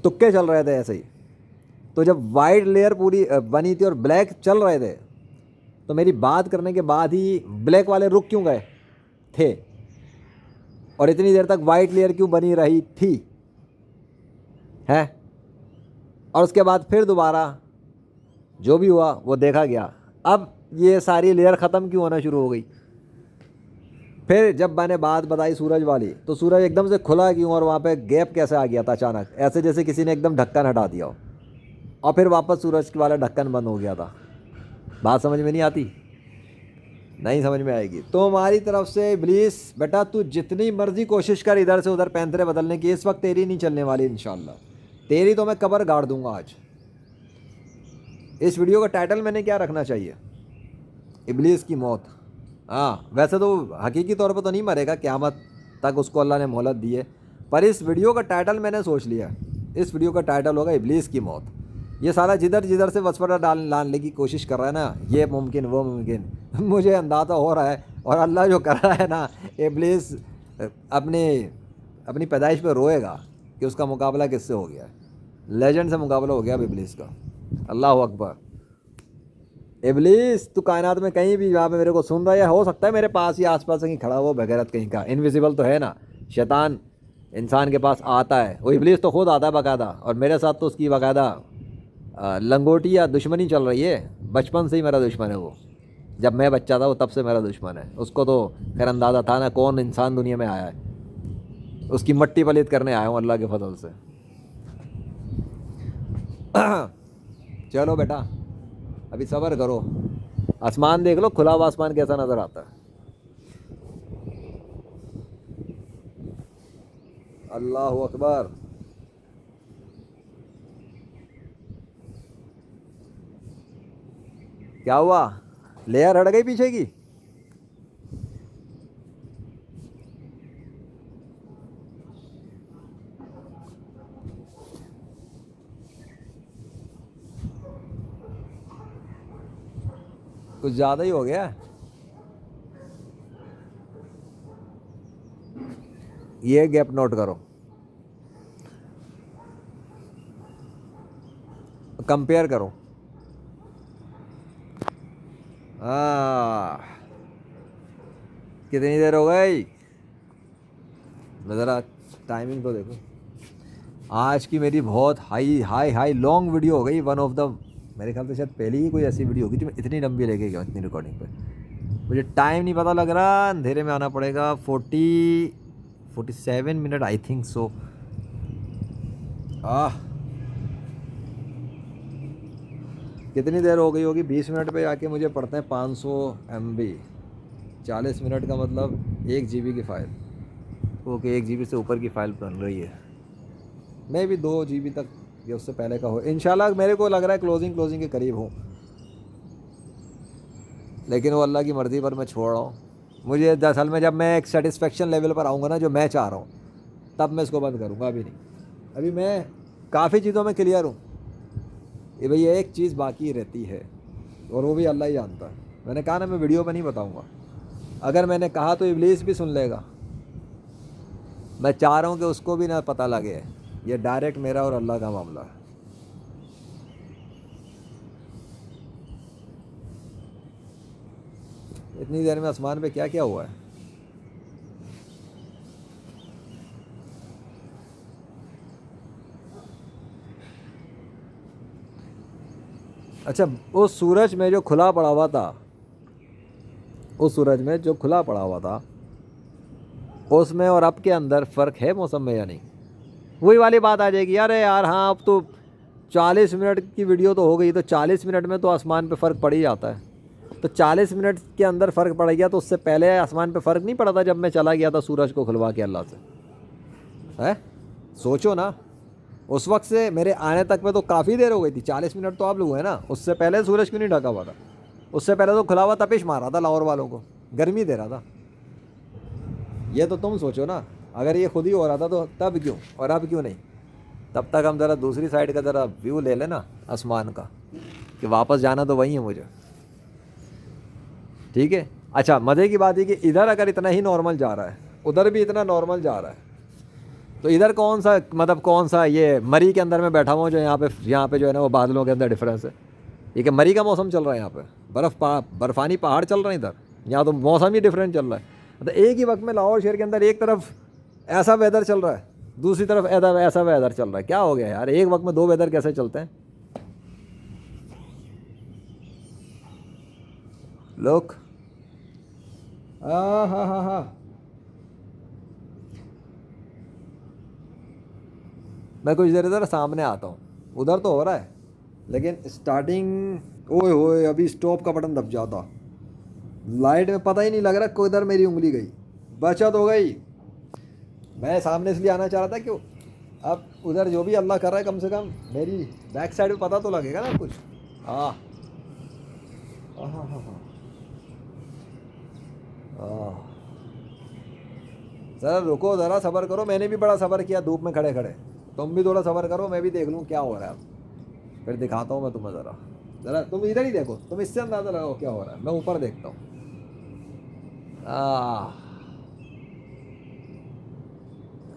तुक्के चल रहे थे ऐसे ही, तो जब वाइट लेयर पूरी बनी थी और ब्लैक चल रहे थे, तो मेरी बात करने के बाद ही ब्लैक वाले रुक क्यों गए? थे, और इतनी देर तक वाइट लेयर क्यों बनी रही थी है। और उसके बाद फिर दोबारा जो भी हुआ वो देखा गया। अब ये सारी लेयर ख़त्म क्यों होना शुरू हो गई। फिर जब मैंने बात बताई सूरज वाली, तो सूरज एकदम से खुला क्यों, और वहाँ पे गैप कैसे आ गया था अचानक, ऐसे जैसे किसी ने एकदम ढक्कन हटा दिया हो, और फिर वापस सूरज वाला ढक्कन बंद हो गया था। बात समझ में नहीं आती? नहीं समझ में आएगी तो हमारी तरफ से इब्लीस बेटा तू जितनी मर्जी कोशिश कर इधर से उधर पैंतरे बदलने की, इस वक्त तेरी नहीं चलने वाली इंशाल्लाह। तेरी तो मैं कब्र गाड़ दूंगा आज। इस वीडियो का टाइटल मैंने क्या रखना चाहिए? इब्लीस की मौत। हाँ, वैसे तो हकीकी तौर पर तो नहीं मरेगा, क़यामत तक उसको अल्लाह ने मोहलत दी है, पर इस वीडियो का टाइटल मैंने सोच लिया, इस वीडियो का टाइटल होगा इब्लीस की मौत। ये सारा जिधर जिधर से वसवटा डालने की कोशिश कर रहा है ना, ये मुमकिन वो मुमकिन, मुझे अंदाज़ा हो रहा है, और अल्लाह जो कर रहा है ना, इब्लीस अपनी पैदाइश पे रोएगा कि उसका मुकाबला किससे हो गया है। लेजेंड से मुकाबला हो गया अब इब्लीस का। अल्लाह अकबर। इब्लीस तू कायनात में कहीं भी जहाँ पे मेरे को सुन रहा है, हो सकता है मेरे पास ही आसपास कहीं खड़ा हो, बगैरत कहीं का, इनविजिबल तो है ना, शैतान इंसान के पास आता है, वो इब्लीस तो खुद आता है बाकायदा, और मेरे साथ तो उसकी बाकायदा लंगोटी या दुश्मनी चल रही है। बचपन से ही मेरा दुश्मन है वो, जब मैं बच्चा था वो तब से मेरा दुश्मन है। उसको तो खैर अंदाज़ा था ना कौन इंसान दुनिया में आया है, उसकी मट्टी पलीत करने आया हूँ अल्लाह के फजल से। चलो बेटा अभी सब्र करो, आसमान देख लो, खुला हुआ आसमान कैसा नज़र आता है। अल्लाह अकबर। क्या हुआ? लेयर हट गई पीछे की? कुछ ज़्यादा ही हो गया। ये गैप नोट करो, कंपेयर करो। कितनी देर हो गई? ज़रा टाइमिंग तो देखो। आज की मेरी बहुत हाई लॉन्ग वीडियो हो गई, वन ऑफ द, मेरे ख्याल से शायद पहले ही कोई ऐसी वीडियो होगी जो मैं इतनी लंबी लेके गया इतनी रिकॉर्डिंग पे। मुझे टाइम नहीं पता लग रहा, अंधेरे में आना पड़ेगा। 47 मिनट आई थिंक सो। कितनी देर हो गई होगी? 20 मिनट पे आके मुझे पड़ते हैं 500 MB। 40 मिनट का मतलब 1 GB की फ़ाइल। ओके, 1 GB से ऊपर की फ़ाइल बन रही है, मैं भी 2 GB तक या उससे पहले का हो इंशाल्लाह। मेरे को लग रहा है क्लोजिंग के करीब हूँ, लेकिन वो अल्लाह की मर्ज़ी पर मैं छोड़ रहा हूँ। मुझे दरअसल में जब मैं एक सेटिस्फेक्शन लेवल पर आऊँगा ना, जो मैं चाह रहा हूँ, तब मैं इसको बंद करूँगा। अभी नहीं, अभी मैं काफ़ी चीज़ों में क्लियर हूँ। ये भैया एक चीज़ बाकी रहती है, और वो भी अल्लाह ही जानता है। मैंने कहा ना मैं वीडियो पर नहीं बताऊँगा, अगर मैंने कहा तो इब्लीस भी सुन लेगा। मैं चाह रहा हूँ कि उसको भी ना पता लगे, ये डायरेक्ट मेरा और अल्लाह का मामला है। इतनी देर में आसमान पे क्या क्या हुआ है? अच्छा, वो सूरज में जो खुला पड़ा हुआ था, उस सूरज में जो खुला पड़ा हुआ था, उसमें और अब के अंदर फ़र्क है मौसम में या नहीं? वही वाली बात आ जाएगी, अरे यार हाँ अब तो 40 मिनट की वीडियो तो हो गई, तो 40 मिनट में तो आसमान पे फ़र्क पड़ ही जाता है। तो 40 मिनट के अंदर फ़र्क पड़ गया, तो उससे पहले आसमान पे फ़र्क नहीं पड़ा था जब मैं चला गया था सूरज को खुलवा के अल्लाह से? है, सोचो ना, उस वक्त से मेरे आने तक में तो काफ़ी देर हो गई थी। 40 मिनट तो आप लोग हैं ना, उससे पहले सूरज क्यों नहीं ढका हुआ था? उससे पहले तो खुला हुआ तपिश मार रहा था, लाहौर वालों को गर्मी दे रहा था। ये तो तुम सोचो ना, अगर ये खुद ही हो रहा था तो तब क्यों, और अब क्यों नहीं? तब तक हम ज़रा दूसरी साइड का ज़रा व्यू ले लेना आसमान का, कि वापस जाना तो वही है मुझे। ठीक है, अच्छा मज़े की बात है कि इधर अगर इतना ही नॉर्मल जा रहा है, उधर भी इतना नॉर्मल जा रहा है, तो इधर कौन सा मतलब कौन सा ये मरी के अंदर में बैठा हुआ जो यहाँ पे जो है ना वो बादलों के अंदर डिफरेंस है। ये कि मरी का मौसम चल रहा है यहाँ पे, बर्फ़ानी पहाड़ चल रहे हैं इधर, यहाँ तो मौसम ही डिफरेंट चल रहा है। मतलब एक ही वक्त में लाहौर शहर के अंदर एक तरफ ऐसा वेदर चल रहा है, दूसरी तरफ ऐसा वेदर चल रहा है। क्या हो गया यार, एक वक्त में दो वेदर कैसे चलते हैं? लोग हाँ हाँ हाँ हाँ, मैं कुछ देर इधर सामने आता हूँ, उधर तो हो रहा है लेकिन स्टार्टिंग ओए होए अभी स्टॉप का बटन दब जाता, लाइट में पता ही नहीं लग रहा किधर मेरी उंगली गई, बचत हो गई। मैं सामने इसलिए आना चाह रहा था कि अब उधर जो भी अल्लाह कर रहा है कम से कम मेरी बैक साइड में पता तो लगेगा ना कुछ। हाँ हाँ हाँ हाँ हाँ, ज़रा रुको, ज़रा सब्र करो, मैंने भी बड़ा सब्र किया धूप में खड़े खड़े, तुम भी थोड़ा सब्र करो, मैं भी देख लूँ क्या हो रहा है। अब फिर दिखाता हूँ मैं तुम्हें, ज़रा ज़रा तुम इधर ही देखो, तुम इससे अंदाज़ा लगाओ क्या हो रहा है, मैं ऊपर देखता हूँ।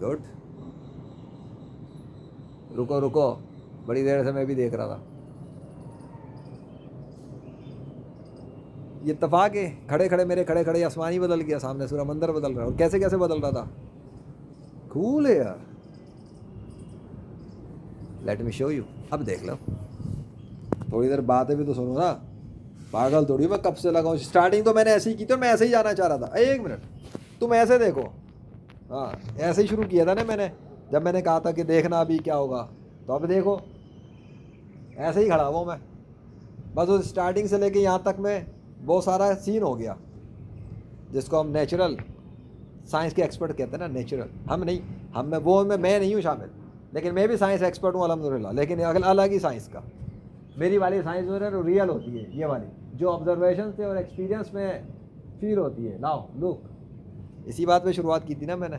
गुड, रुको रुको, बड़ी देर से मैं भी देख रहा था। ये इत्तेफाक है, खड़े खड़े मेरे खड़े खड़े आसमान ही बदल गया, सामने सूर्य मंदिर बदल रहा है, और कैसे कैसे बदल रहा था। कूल है यार, लेट मी शो यू। अब देख लो, थोड़ी देर बातें भी तो सुनो ना, पागल थोड़ी मैं कब से लगा हूँ। स्टार्टिंग तो मैंने ऐसे ही की थी और मैं ऐसे ही जाना चाह रहा था। एक मिनट, तुम ऐसे देखो, हाँ ऐसे ही शुरू किया था ना मैंने, जब मैंने कहा था कि देखना अभी क्या होगा, तो अब देखो ऐसे ही खड़ा हुआ मैं, बस उस स्टार्टिंग से लेके यहाँ तक में बहुत सारा सीन हो गया, जिसको हम नेचुरल साइंस के एक्सपर्ट कहते हैं ना, नेचुरल। हम नहीं, हम में वो में मैं नहीं हूँ शामिल, लेकिन मैं भी साइंस एक्सपर्ट हूँ अल्हम्दुलिल्लाह, लेकिन अलग ही साइंस का। मेरी वाली साइंस जो है ना रियल होती है, ये वाली जो ऑब्जर्वेशन से और एक्सपीरियंस में फील होती है। लाओ लुक, इसी बात पे शुरुआत की थी ना मैंने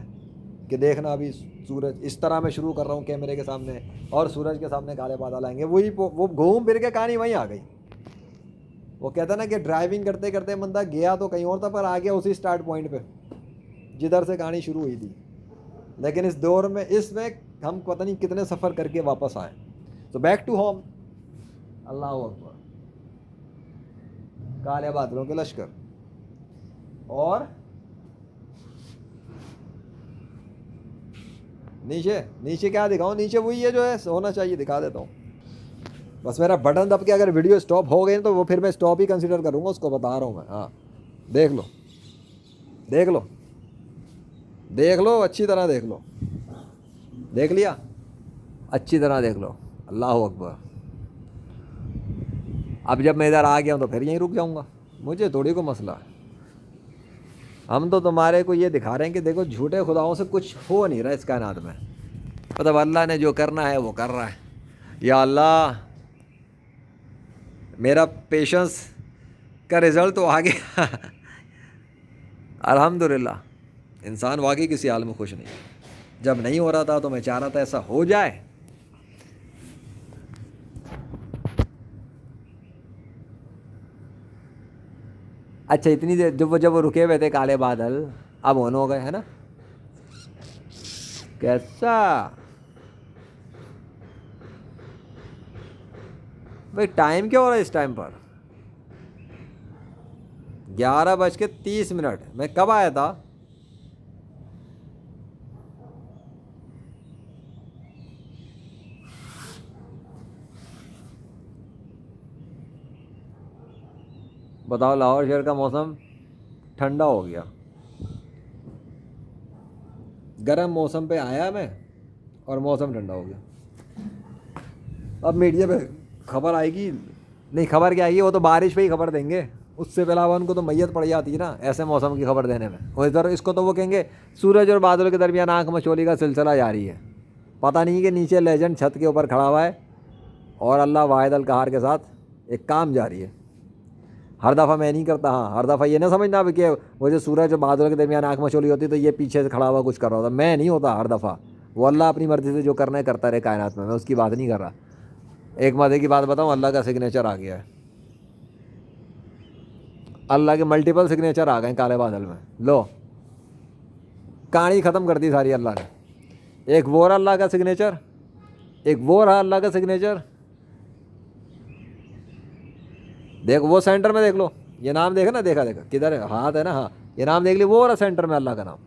कि देखना अभी सूरज इस तरह मैं शुरू कर रहा हूँ कैमरे के सामने, और सूरज के सामने काले बादल आएंगे, वही वो घूम फिर के कहानी वहीं आ गई। वो कहता ना कि ड्राइविंग करते करते बंदा गया तो कहीं और था, पर आ गया उसी स्टार्ट पॉइंट पे जिधर से कहानी शुरू हुई थी। लेकिन इस दौर में, इसमें हम पता नहीं कितने सफ़र करके वापस आए। तो बैक टू होम, अल्लाह अकबर, काले बादलों के लश्कर। और नीचे नीचे क्या दिखाऊं, नीचे वही है जो है होना चाहिए, दिखा देता हूँ। बस मेरा बटन दब के अगर वीडियो स्टॉप हो गई तो वो फिर मैं स्टॉप ही कंसिडर करूँगा, उसको बता रहा हूँ मैं। हाँ देख लो देख लो देख लो, अच्छी तरह देख लो, देख लिया, अच्छी तरह देख लो, अल्लाह अकबर। अब जब मैं इधर आ गया हूँ तो फिर यहीं रुक जाऊँगा, मुझे थोड़ी को मसला है। हम तो तुम्हारे को ये दिखा रहे हैं कि देखो झूठे खुदाओं से कुछ हो नहीं रहा इस कायनात में, मतलब अल्लाह ने जो करना है वो कर रहा है। या अल्लाह, मेरा पेशेंस का रिज़ल्ट तो आ गया अल्हम्दुलिल्लाह। इंसान वाकई किसी हाल में खुश नहीं, जब नहीं हो रहा था तो मैं चाह रहा था ऐसा हो जाए। अच्छा इतनी देर जब वो रुके हुए थे काले बादल, अब ऑन हो गए है ना, कैसा भाई? टाइम क्या हो रहा है इस टाइम पर? 11:30। मैं कब आया था? बताओ, लाहौर शहर का मौसम ठंडा हो गया, गर्म मौसम पे आया मैं और मौसम ठंडा हो गया। अब मीडिया पे खबर आएगी, नहीं खबर क्या आएगी, वो तो बारिश पे ही खबर देंगे, उससे पहले उनको तो मैयत पड़ जाती है ना ऐसे मौसम की खबर देने में। और इधर इसको तो वो कहेंगे सूरज और बादलों के दरमियान आंख मचोली का सिलसिला जारी है। पता नहीं कि नीचे लेजेंड छत के ऊपर खड़ा हुआ है और अल्लाह वाहिद अल कहार के साथ एक काम जारी है। हर दफ़ा मैं नहीं करता, हाँ हर दफ़ा ये ना समझना अब कि वो जो सूरज और बादलों के दरमियान आंख मचोली होती है तो ये पीछे से खड़ा हुआ कुछ कर रहा होता, मैं नहीं होता हर दफ़ा। वो अल्लाह अपनी मर्ज़ी से जो करना है करता रहे कायनात में, मैं उसकी बात नहीं कर रहा। एक मज़े की बात बताऊँ, अल्लाह का सिग्नेचर आ गया है, अल्लाह के मल्टीपल सिग्नेचर आ गए काले बादल में। लो कहानी ख़त्म कर दी सारी अल्लाह ने। एक वो रहा अल्लाह का सिग्नेचर, एक वो रहा अल्लाह का सिग्नेचर। देखो वो सेंटर में देख लो, ये नाम देखा ना, देखा किधर है, हाथ है ना, हाँ ये नाम देख ली, वो रहा सेंटर में अल्लाह का नाम,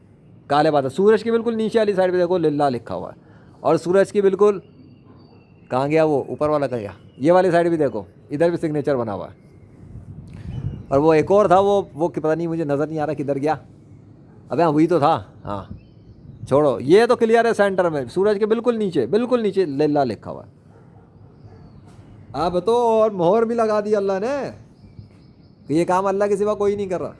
काले बादल। सूरज की बिल्कुल नीचे वाली साइड पे देखो लिल्लाह लिखा हुआ है, और सूरज की बिल्कुल कहाँ गया वो ऊपर वाला, कहाँ गया, ये वाली साइड भी देखो, इधर भी सिग्नेचर बना हुआ है। और वो एक और था, वो कि पता नहीं, मुझे नज़र नहीं आ रहा किधर गया। अबे हाँ वही तो था, हाँ छोड़ो, ये तो क्लियर है, सेंटर में सूरज के बिल्कुल नीचे लिल्लाह लिखा हुआ है। अब तो और मोहर भी लगा दी अल्लाह ने कि ये काम अल्लाह के सिवा कोई नहीं कर रहा,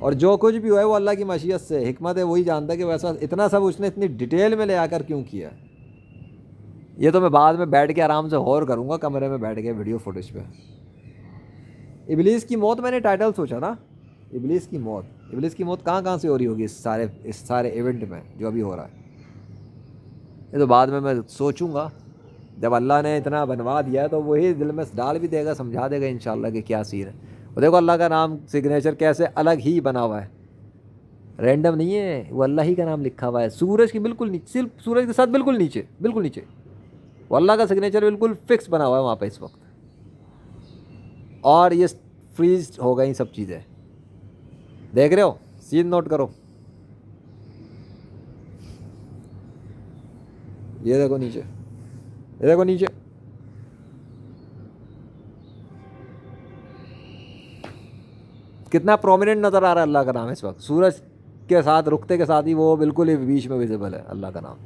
और जो कुछ भी हुआ है वो अल्लाह की मशीयत से, हिकमत है, वही जानता है कि वैसा इतना सब उसने इतनी डिटेल में ले आकर क्यों किया। ये तो मैं बाद में बैठ के आराम से गौर करूँगा, कमरे में बैठ के वीडियो फुटेज पे। इबलीस की मौत मैंने टाइटल सोचा ना, इबलीस की मौत कहाँ से हो रही होगी इस सारे इवेंट में जो अभी हो रहा है। ये तो बाद में मैं सोचूंगा, जब अल्लाह ने इतना बनवा दिया है तो वही दिल में डाल भी देगा, समझा देगा इंशाल्लाह कि क्या सीन है। और देखो अल्लाह का नाम सिग्नेचर कैसे अलग ही बना हुआ है, रैंडम नहीं है, वो अल्लाह ही का नाम लिखा हुआ है। सूरज की बिल्कुल नीचे, सिर्फ सूरज के साथ बिल्कुल नीचे वो अल्लाह का सिग्नेचर बिल्कुल फिक्स बना हुआ है वहाँ पर इस वक्त। और ये फ्रीज हो गई सब चीज़ें, देख रहे हो, सीन नोट करो, ये देखो नीचे, कितना प्रोमिनेंट नज़र आ रहा है अल्लाह का नाम इस वक्त। सूरज के साथ रुकते के साथ ही वो बिल्कुल ही बीच में विजिबल है अल्लाह का नाम,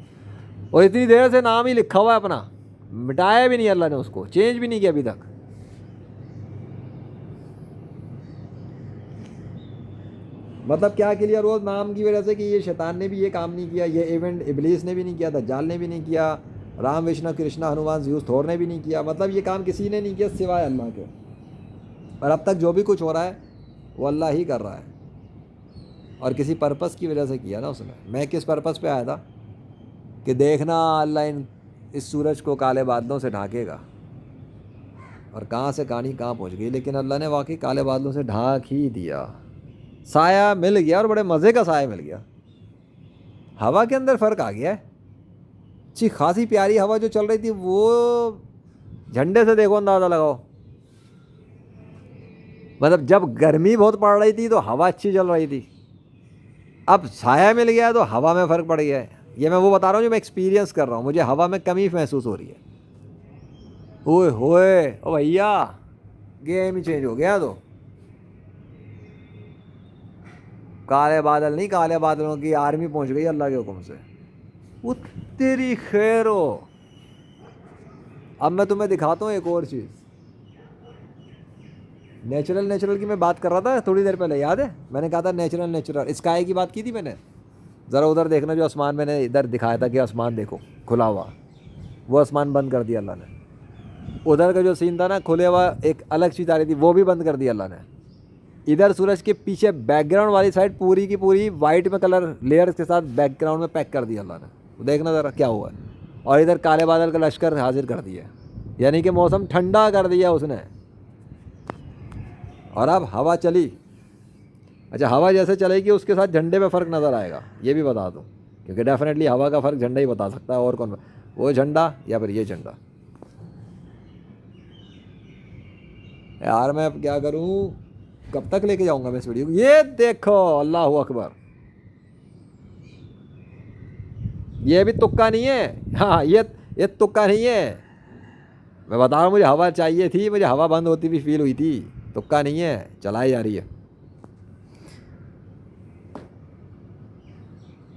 और इतनी देर से नाम ही लिखा हुआ है अपना, मिटाया भी नहीं अल्लाह ने, उसको चेंज भी नहीं किया अभी तक। मतलब क्या क्लियर हुआ नाम की वजह से कि ये शैतान ने भी ये काम नहीं किया, ये इवेंट इबलीस ने भी नहीं किया, दज्जाल ने भी नहीं किया, राम विष्णु कृष्णा हनुमान ज़्यूस थोर ने भी नहीं किया। मतलब ये काम किसी ने नहीं किया सिवाय अल्लाह के। और अब तक जो भी कुछ हो रहा है वो अल्लाह ही कर रहा है, और किसी पर्पस की वजह से किया ना उसने। मैं किस पर्पस पे आया था कि देखना अल्लाह इस सूरज को काले बादलों से ढाकेगा, और कहाँ से कहानी कहाँ पहुँच गई। लेकिन अल्लाह ने वाकई काले बादलों से ढाक ही दिया, साया मिल गया, और बड़े मज़े का साया मिल गया। हवा के अंदर फ़र्क आ गया है, अच्छी खासी प्यारी हवा जो चल रही थी वो झंडे से देखो अंदाज़ा लगाओ। मतलब जब गर्मी बहुत पड़ रही थी तो हवा अच्छी चल रही थी, अब साया मिल गया तो हवा में फ़र्क पड़ गया है। ये मैं वो बता रहा हूँ जो मैं एक्सपीरियंस कर रहा हूँ, मुझे हवा में कमी महसूस हो रही है। ओए होए ओ भैया, गेम ही चेंज हो गया। तो काले बादल नहीं, काले बादलों की आर्मी पहुंच गई अल्लाह के हुक्म से। वो तेरी खैर हो। अब मैं तुम्हें दिखाता हूँ एक और चीज़, नेचुरल की मैं बात कर रहा था थोड़ी देर पहले, याद है मैंने कहा था नेचुरल स्काई की बात की थी मैंने। ज़रा उधर देखना, जो आसमान मैंने इधर दिखाया था कि आसमान देखो खुला हुआ, वो आसमान बंद कर दिया अल्लाह ने। उधर का जो सीन था ना खुले हुआ, एक अलग चीज़ आ रही थी, वो भी बंद कर दिया अल्लाह ने। इधर सूरज के पीछे बैकग्राउंड वाली साइड पूरी की पूरी वाइट में कलर लेयर्स के साथ बैकग्राउंड में पैक कर दिया अल्लाह ने। देखना ज़रा क्या हुआ है। और इधर काले बादल का लश्कर हाजिर कर दिया, यानी कि मौसम ठंडा कर दिया उसने। और अब हवा चली, अच्छा हवा जैसे चलेगी उसके साथ झंडे पे फ़र्क नज़र आएगा, ये भी बता दूँ, क्योंकि डेफिनेटली हवा का फ़र्क झंडा ही बता सकता है, और कौन, वो झंडा या फिर ये झंडा। यार मैं अब क्या करूँ, कब तक लेके जाऊंगा मैं इस वीडियो को। ये देखो अल्लाह अकबर, ये भी तुक्का नहीं है, हाँ ये तुक्का नहीं है। मैं बता रहा हूँ, मुझे हवा चाहिए थी, मुझे हवा बंद होती भी फील हुई थी, तुक्का नहीं है, चलाई जा रही है।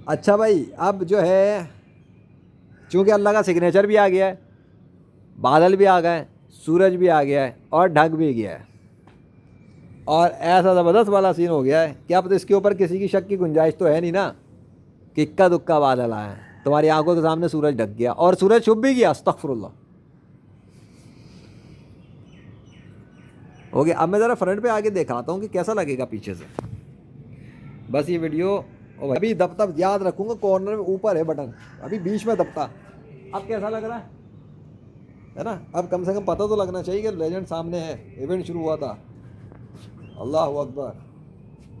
अच्छा भाई, अब जो है चूँकि अल्लाह का सिग्नेचर भी आ गया है, बादल भी आ गए, सूरज भी आ गया है, और ढक भी गया है, और ऐसा ज़बरदस्त वाला सीन हो गया है कि अब तो इसके ऊपर किसी की शक की गुंजाइश तो है नहीं ना कि इक्का दुक्का बादल आए हैं। तुम्हारी आंखों के सामने सूरज ढक गया, और सूरज छुप भी गया, अस्तगफुरुल्लाह हो गया। अब मैं ज़रा फ्रंट पे आके दिखाता हूँ कि कैसा लगेगा पीछे से। बस ये वीडियो अभी दबता याद रखूँगा, कॉर्नर में ऊपर है बटन, अभी बीच में दबता। अब कैसा लग रहा है ना, अब कम से कम पता तो लगना चाहिए कि लेजेंड सामने है, इवेंट शुरू हुआ था। अल्लाहु अकबर,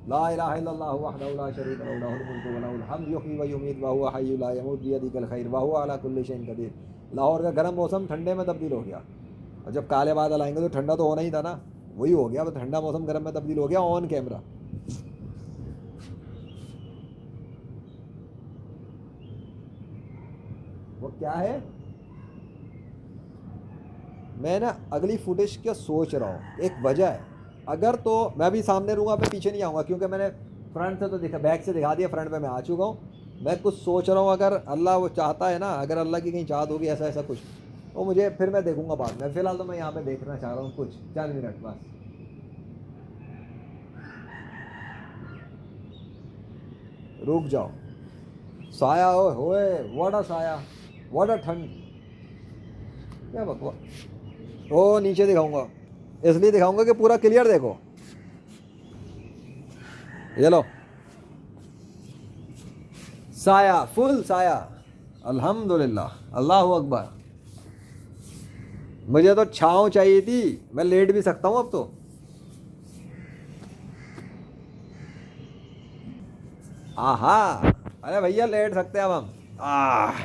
ला इलाहा इल्लल्लाहु वहदहु ला शरीका लहु लहुल मुल्कु व लहुल हम्दु युहयी व युमीतु व हुवा हय्युन ला यमूतु बियदिहिल खैर व हुवा अला कुल्लि शैइन कदीर। लाहौर का गर्म मौसम ठंडे में तब्दील हो गया, और जब काले बादल आएंगे तो ठंडा तो होना ही था ना, वही हो गया। अब ठंडा मौसम गर्म में तब्दील हो गया ऑन कैमरा। क्या है, मैं ना अगली फुटेज क्या सोच रहा हूँ, एक वजह है। अगर तो मैं भी सामने रहूँगा, मैं पीछे नहीं आऊँगा, क्योंकि मैंने फ्रंट से तो दिखा, बैक से दिखा दिया, फ्रंट पे मैं आ चुका हूँ। मैं कुछ सोच रहा हूँ, अगर अल्लाह वो चाहता है ना, अगर अल्लाह की कहीं चाहत होगी ऐसा ऐसा कुछ, तो मुझे फिर मैं देखूंगा बाद में। फिलहाल तो मैं यहाँ पे देखना चाह रहा हूँ कुछ चंद मिनट बस। रुक जाओ, साया होए, व्हाट अ साया, व्हाट अ ठंड, क्या बकवास। ओ नीचे दिखाऊंगा, इसलिए दिखाऊंगा कि पूरा क्लियर देखो। ये लो, साया, फुल साया, अल्हम्दुलिल्लाह, अल्लाह अकबर। मुझे तो छाँव चाहिए थी, मैं लेट भी सकता हूँ अब तो। आहा, अरे भैया लेट सकते हैं अब हम। आह,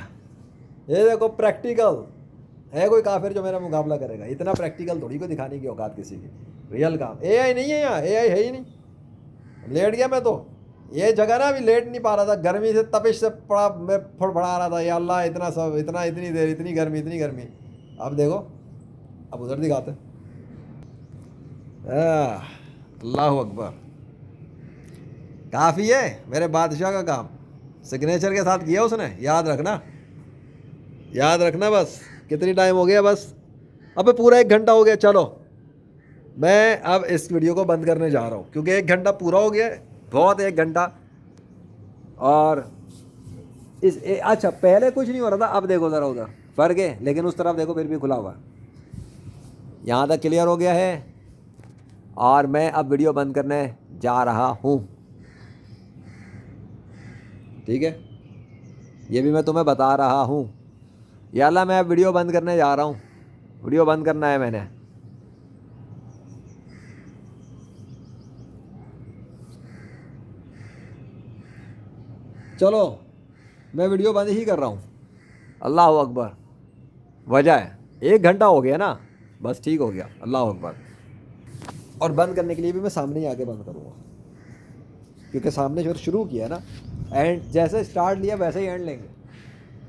ये देखो प्रैक्टिकल है, कोई काफिर जो मेरा मुकाबला करेगा, इतना प्रैक्टिकल थोड़ी को दिखाने की औकात किसी की। रियल काम, एआई नहीं है यहाँ, एआई है ही नहीं। लेट गया मैं तो, ये जगह ना अभी लेट नहीं पा रहा था, गर्मी से तपिश से पड़ा मैं फड़फड़ा रहा था, या अल्लाह इतना सब, इतना, इतनी देर, इतनी गर्मी, इतनी गर्मी। अब देखो, अब उधर दिखाते हैं। अल्लाह अकबर, काफ़ी है मेरे बादशाह का काम, सिग्नेचर के साथ किया उसने, याद रखना, याद रखना बस। कितनी टाइम हो गया बस, अबे पूरा 1 घंटा हो गया। चलो मैं अब इस वीडियो को बंद करने जा रहा हूँ, क्योंकि 1 घंटा पूरा हो गया है, बहुत 1 घंटा। और अच्छा पहले कुछ नहीं हो रहा था, अब देखो ज़रा उधर फ़र्क है, लेकिन उस तरफ देखो फिर भी खुला हुआ है। यहाँ तक क्लियर हो गया है, और मैं अब वीडियो बंद करने जा रहा हूँ। ठीक है, ये भी मैं तुम्हें बता रहा हूँ। या अल्लाह, मैं अब वीडियो बंद करने जा रहा हूँ, वीडियो बंद करना है मैंने। चलो मैं वीडियो बंद ही कर रहा हूँ। अल्लाह अकबर, वजह है 1 घंटा हो गया ना, बस ठीक हो गया। अल्लाह अकबर। और बंद करने के लिए भी मैं सामने ही आके बंद करूँगा, क्योंकि सामने जो शुरू किया ना, एंड जैसे स्टार्ट लिया वैसे ही एंड लेंगे,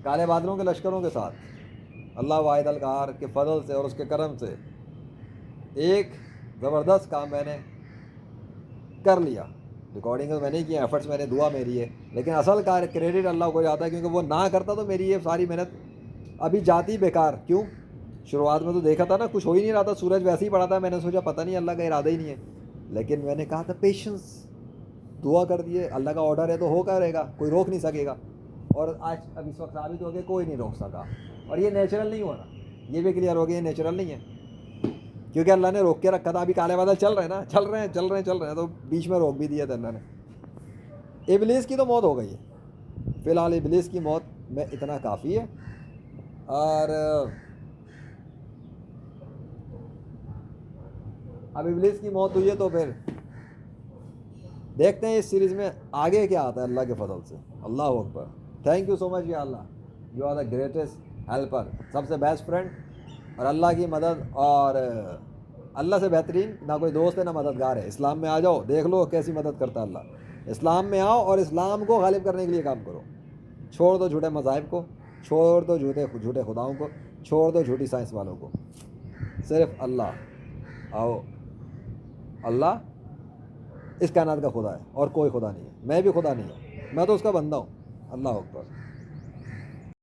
काले बादलों के लश्करों के साथ। अल्लाह वाहिद अल कहार के फजल से और उसके करम से एक ज़बरदस्त काम मैंने कर लिया। रिकॉर्डिंग तो मैंने किया, एफर्ट्स मैंने, दुआ मेरी है, लेकिन असल का क्रेडिट अल्लाह को जाता है, क्योंकि वो ना करता तो मेरी ये सारी मेहनत अभी जाती बेकार। क्यों, शुरुआत में तो देखा था ना, कुछ हो ही नहीं रहा था, सूरज वैसे ही पड़ा था, मैंने सोचा पता नहीं अल्लाह का इरादा ही नहीं है, लेकिन मैंने कहा था पेशेंस, दुआ कर दिए, अल्लाह का ऑर्डर है तो हो करेगा, कोई रोक नहीं सकेगा। और आज अब इस वक्त साबित हो गया कोई नहीं रोक सका, और ये नेचुरल नहीं हो रहा, ये भी क्लियर हो गया, ये नेचुरल नहीं है, क्योंकि अल्लाह ने रोक के रखा था। अभी काले बादल चल रहे हैं ना, चल रहे हैं चल रहे हैं चल रहे हैं, तो बीच में रोक भी दिया था अल्लाह ने। इबलीस की तो मौत हो गई है फिलहाल, इबलीस की मौत में इतना काफ़ी है। और अब इबलीस की मौत हुई है, तो फिर देखते हैं इस सीरीज़ में आगे क्या आता है अल्लाह के फजल से। अल्लाह अकबर, थैंक यू सो मच या Allah, you are the greatest helper, सबसे बेस्ट फ्रेंड। और अल्लाह की मदद, और अल्लाह से बेहतरीन ना कोई दोस्त है ना मददगार है। इस्लाम में आ जाओ, देख लो कैसी मदद करता है अल्लाह। इस्लाम में आओ और इस्लाम को गालिब करने के लिए काम करो। छोड़ दो झूठे मज़ाहिब को, छोड़ दो झूठे झूठे खुदाओं को, छोड़ दो झूठी साइंस वालों को। सिर्फ अल्लाह आओ, अल्लाह इस कायनात का खुदा है और कोई खुदा नहीं है, मैं भी खुदा नहीं हूँ, मैं तो उसका बंदा हूँ। अल्लाह अकबर।